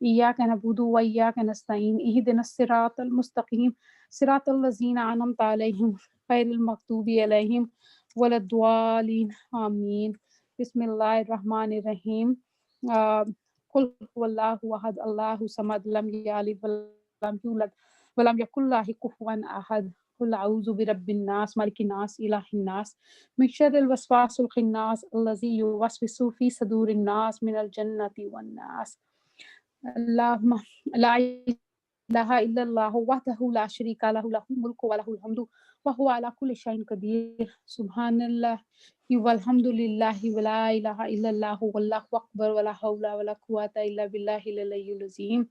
ایاک نعبد و ایاک نستعین. اہدنا الصراط المستقیم صراط الذین انعمت علیہم غیر المغضوب علیہم ولا الضالین آمین. بسم اللہ الرحمن الرحیم. قل هو اللہ احد اللہ الصمد لم یلد ولم یولد ولم یکن لہ کفوا احد. قل اعوذ برب الناس ملک الناس الہ الناس من شر الوسواس الخناس الذی یوسوس فی صدور الناس من الجنۃ والناس. اللہم لا الہ الا اللہ وحدہ لا شریک لہ لہ الملک ولہ الحمد وہو علی کل شیء قدیر. سبحان اللہ والحمد للہ ولا الہ الا اللہ واللہ اکبر ولا حول ولا قوۃ الا باللہ العلی العظیم.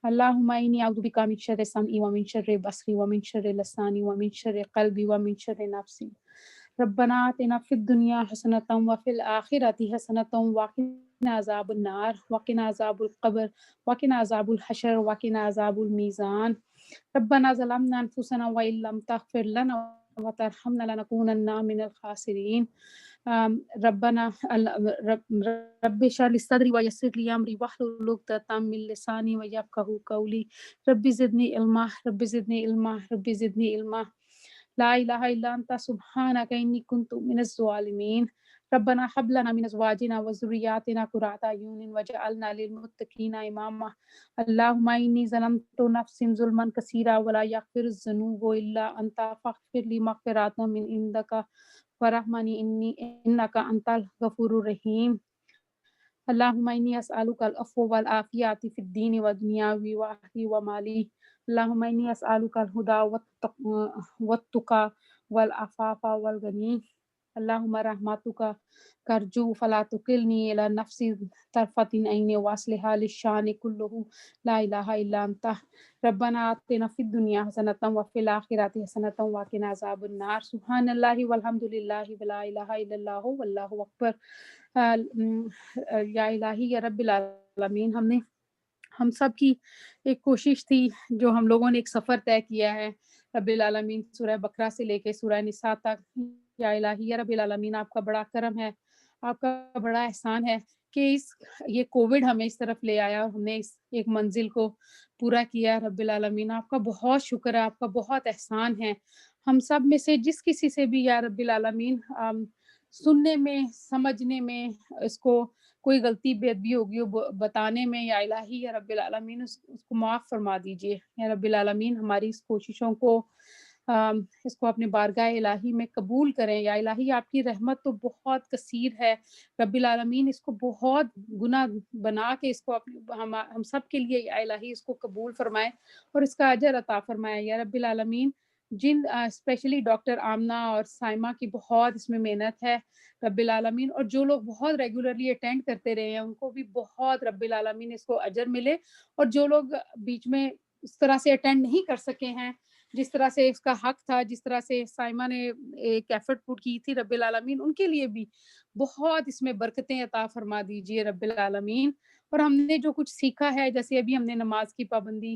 اللہم انی اعوذ بک من شر سمعی ومن شر بصری ومن شر لسانی ومن شر قلبی ومن شر نفسی. ربنا آتنا فی الدنیا حسنۃ وفی الآخرۃ حسنۃ وقنا عذاب النار وقنا عذاب القبر وقنا عذاب الحشر وقنا عذاب المیزان. ربنا ظلمنا انفسنا وان لم تغفر لنا وترحمنا لنكونن من الخاسرین. ربنا رب اشرح لي صدري ويسر لي امري واحلل عقدة من لساني ويفقهوا قولي. رب زدني علما رب زدني علما رب زدني علما. لا الہ الا انت سبحانک انی کنت من الظالمین. ربنا هب لنا من ازواجنا وذریاتنا قرۃ اعین واجعلنا للمتقین اماما. اللہم انی ظلمت نفسی ظلما کثیرا ولا یغفر الذنوب الا انت فاغفر لی مغفرۃ من عندک ورحمنی انک انت الغفور الرحیم. اللہم انی اسألک العفو والعافیۃ فی الدین والدنیا واہلی ومالی. اللہم انی اسألک الہدی والتقی والعفاف والغنی. اللہم رحمتک کرجو فلا تکلنی الی نفسی طرفۃ عین واصلح لی الشأن کلہ لا الہ الا انت. ربنا آتنا فی الدنیا حسنۃ وفی الآخرۃ حسنۃ وقنا عذاب النار. سبحان اللہ والحمد للہ ولا الہ الا اللہ واللہ اکبر. یا الہی یا رب العالمین، ہم سب کی ایک کوشش تھی جو ہم لوگوں نے ایک سفر طے کیا ہے رب العالمین سورہ بقرہ سے لے کے سورہ نساء تک. یا الہی یا رب العالمین، آپ کا بڑا کرم ہے، آپ کا بڑا احسان ہے کہ یہ کووڈ ہمیں اس طرف لے آیا اور ہم نے اس ایک منزل کو پورا کیا. رب العالمین آپ کا بہت شکر ہے، آپ کا بہت احسان ہے. ہم سب میں سے جس کسی سے بھی یا رب العالمین سننے میں سمجھنے میں اس کو کوئی غلطی بے ادبی ہوگی بتانے میں، یا الہی یا رب العالمین اس کو معاف فرما دیجیے. یا رب العالمین ہماری اس کوششوں کو اس کو اپنے بارگاہ الہی میں قبول کریں. یا الہی آپ کی رحمت تو بہت کثیر ہے رب العالمین، اس کو بہت گناہ بنا کے اس کو ہم سب کے لیے یا الہی اس کو قبول فرمائے اور اس کا اجر عطا فرمائے. یا رب العالمین جن اسپیشلی ڈاکٹر آمنہ اور سائمہ کی بہت اس میں محنت ہے رب العالمین، اور جو لوگ بہت ریگولرلی اٹینڈ کرتے رہے ہیں ان کو بھی بہت رب العالمین اس کو اجر ملے، اور جو لوگ بیچ میں اس طرح سے اٹینڈ نہیں کر سکے ہیں جس طرح سے اس کا حق تھا، جس طرح سے سائمہ نے ایک ایفرٹ پٹ کی تھی رب العالمین، ان کے لیے بھی بہت اس میں برکتیں عطا فرما دیجئے رب العالمین. اور ہم نے جو کچھ سیکھا ہے، جیسے ابھی ہم نے نماز کی پابندی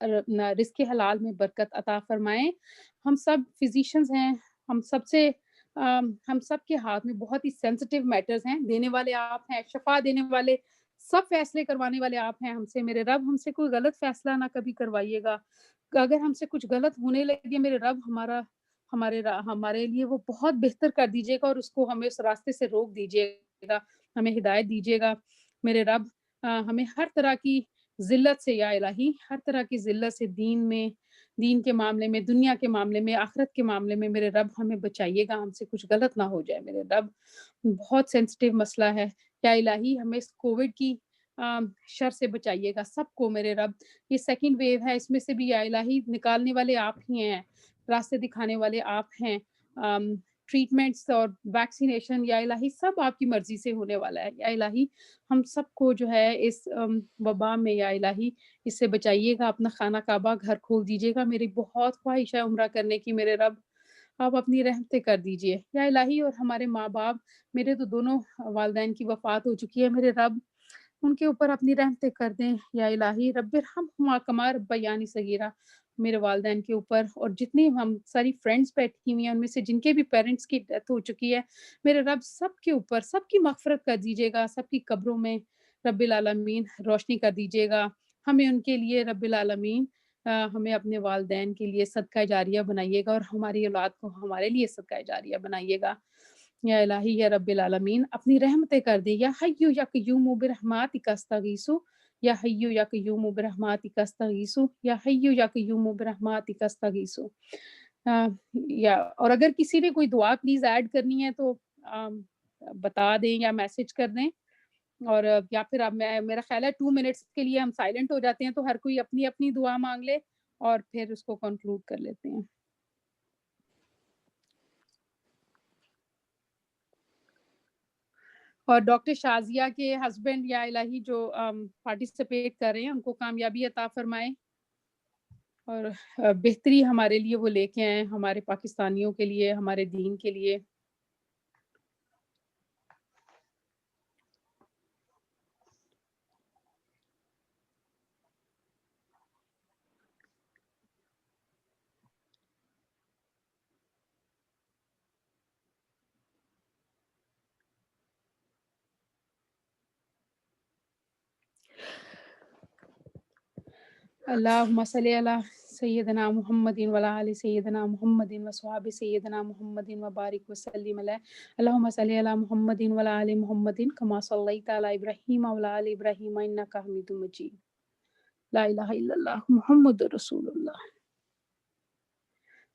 رزق حلال میں برکت عطا فرمائیں. ہم سب فزیشینز ہیں, ہم سب کے ہاتھ میں بہت ہی سینسٹیو میٹرز ہیں. دینے والے آپ ہیں, شفا دینے والے, سب فیصلے کروانے والے آپ ہیں. ہم سے میرے رب ہم سے کوئی غلط فیصلہ نہ کبھی کروائیے گا. اگر ہم سے کچھ غلط ہونے لگے میرے رب ہمارے لیے وہ بہت بہتر کر دیجیے گا, اور اس کو ہمیں اس راستے سے روک دیجیے گا, ہمیں ہدایت دیجیے گا میرے رب. ہمیں ہر طرح کی ذلت سے یا الہی, ہر طرح کی ذلت سے دین کے معاملے میں, دنیا کے معاملے میں, آخرت کے معاملے میں میرے رب ہمیں بچائیے گا, ہم سے کچھ غلط نہ ہو جائے میرے رب. بہت سینسٹیو مسئلہ ہے یا الہی, ہمیں اس کووڈ کی شر سے بچائیے گا سب کو میرے رب. یہ سیکنڈ ویو ہے, اس میں سے بھی یا الہی نکالنے والے آپ ہی ہیں, راستے دکھانے والے آپ ہیں. ٹریٹمنٹس اور ویکسینیشن یا الہی سب آپ کی مرضی سے ہونے والا ہے. یا الہی ہم سب کو جو ہے اس وبا میں یا الہی اس سے بچائیے گا. اپنا خانہ کعبہ گھر کھول دیجیے گا. میری بہت خواہش ہے عمرہ کرنے کی میرے رب, آپ اپنی رحمتیں کر دیجیے یا الہی. اور ہمارے ماں باپ, میرے تو دونوں والدین کی وفات ہو چکی ہے میرے رب, ان کے اوپر اپنی رحمتیں کر دیں یا الہی. رب ارحمہما کما ربیانی صغیرہ, میرے والدین کے اوپر, اور جتنی ہم ساری فرینڈز بیٹھی ہوئی ہیں ان میں سے جن کے بھی پیرنٹس کی ڈیتھ ہو چکی ہے میرے رب سب کے اوپر سب کی مغفرت کر دیجیے گا. سب کی قبروں میں رب العالمین روشنی کر دیجیے گا. ہمیں ان کے لیے رب العالمین ہمیں اپنے والدین کے لیے صدقہ جاریہ بنائیے گا, اور ہماری اولاد کو ہمارے لیے صدقہ جاریہ بنائیے گا یا الہی. یا رب العالمین اپنی رحمتیں کر دے. یا حیو یا قیوم برحماتک استغیث, یا حیو یا قیوم برحماتک استغیث, یا حیو یا قیوم برحماتک استغیث. یا اور اگر کسی نے کوئی دعا پلیز ایڈ کرنی ہے تو بتا دیں یا میسج کر دیں, اور یا پھر اب میرا خیال ہے 2 منٹس کے لیے ہم سائلنٹ ہو جاتے ہیں, تو ہر کوئی اپنی اپنی دعا مانگ لے اور پھر اس کو کنکلوڈ کر لیتے ہیں. اور ڈاکٹر شازیہ کے ہسبینڈ یا الہی جو پارٹیسپیٹ کر رہے ہیں ان کو کامیابی عطا فرمائے, اور بہتری ہمارے لیے وہ لے کے آئیں, ہمارے پاکستانیوں کے لیے, ہمارے دین کے لیے. اللہم صلی علی سیدنا محمد وعلی آل سیدنا محمد وصحاب سیدنا محمد وبارک وسلم علیہ. اللہم صلی علی محمد وعلی آل محمد کما صلیت علی ابراہیم وعلی آل ابراہیم انک حمید مجید. لا الہ الا اللہ محمد رسول اللہ.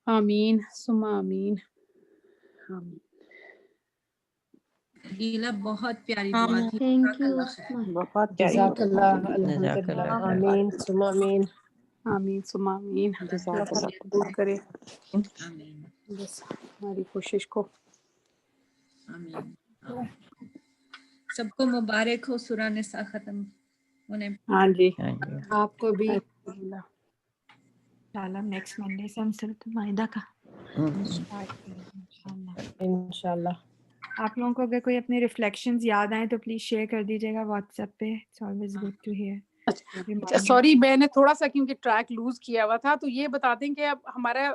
آمین ثم آمین. آمین. گیلا بہت پیاری دعا تھی. Thank you. بہت پیاری. جزاک اللہ, الحمدللہ, آمین ثم آمین. آمین ثم آمین. جزاک اللہ اللہ. قبول کرے آمین بس ہماری کوشش کو. آمین. سب کو مبارک ہو سورہ نساء ختم ہونے. ہاں جی, آپ کو بھی. الحمدللہ. انشاءاللہ نیکسٹ منڈے سے ہم سورۃ المائدہ کا اسٹارٹ کریں گے انشاءاللہ. انشاءاللہ. آپ لوگوں کو اگر کوئی اپنے ریفلیکشنز یاد آئیں تو پلیز شیئر کر دیجیے گا واٹس ایپ پہ. It's always good to hear. Sorry میں نے تھوڑا سا کیونکہ ٹریک لوز کیا ہوا تھا, تو یہ بتا دیں کہ اب ہمارا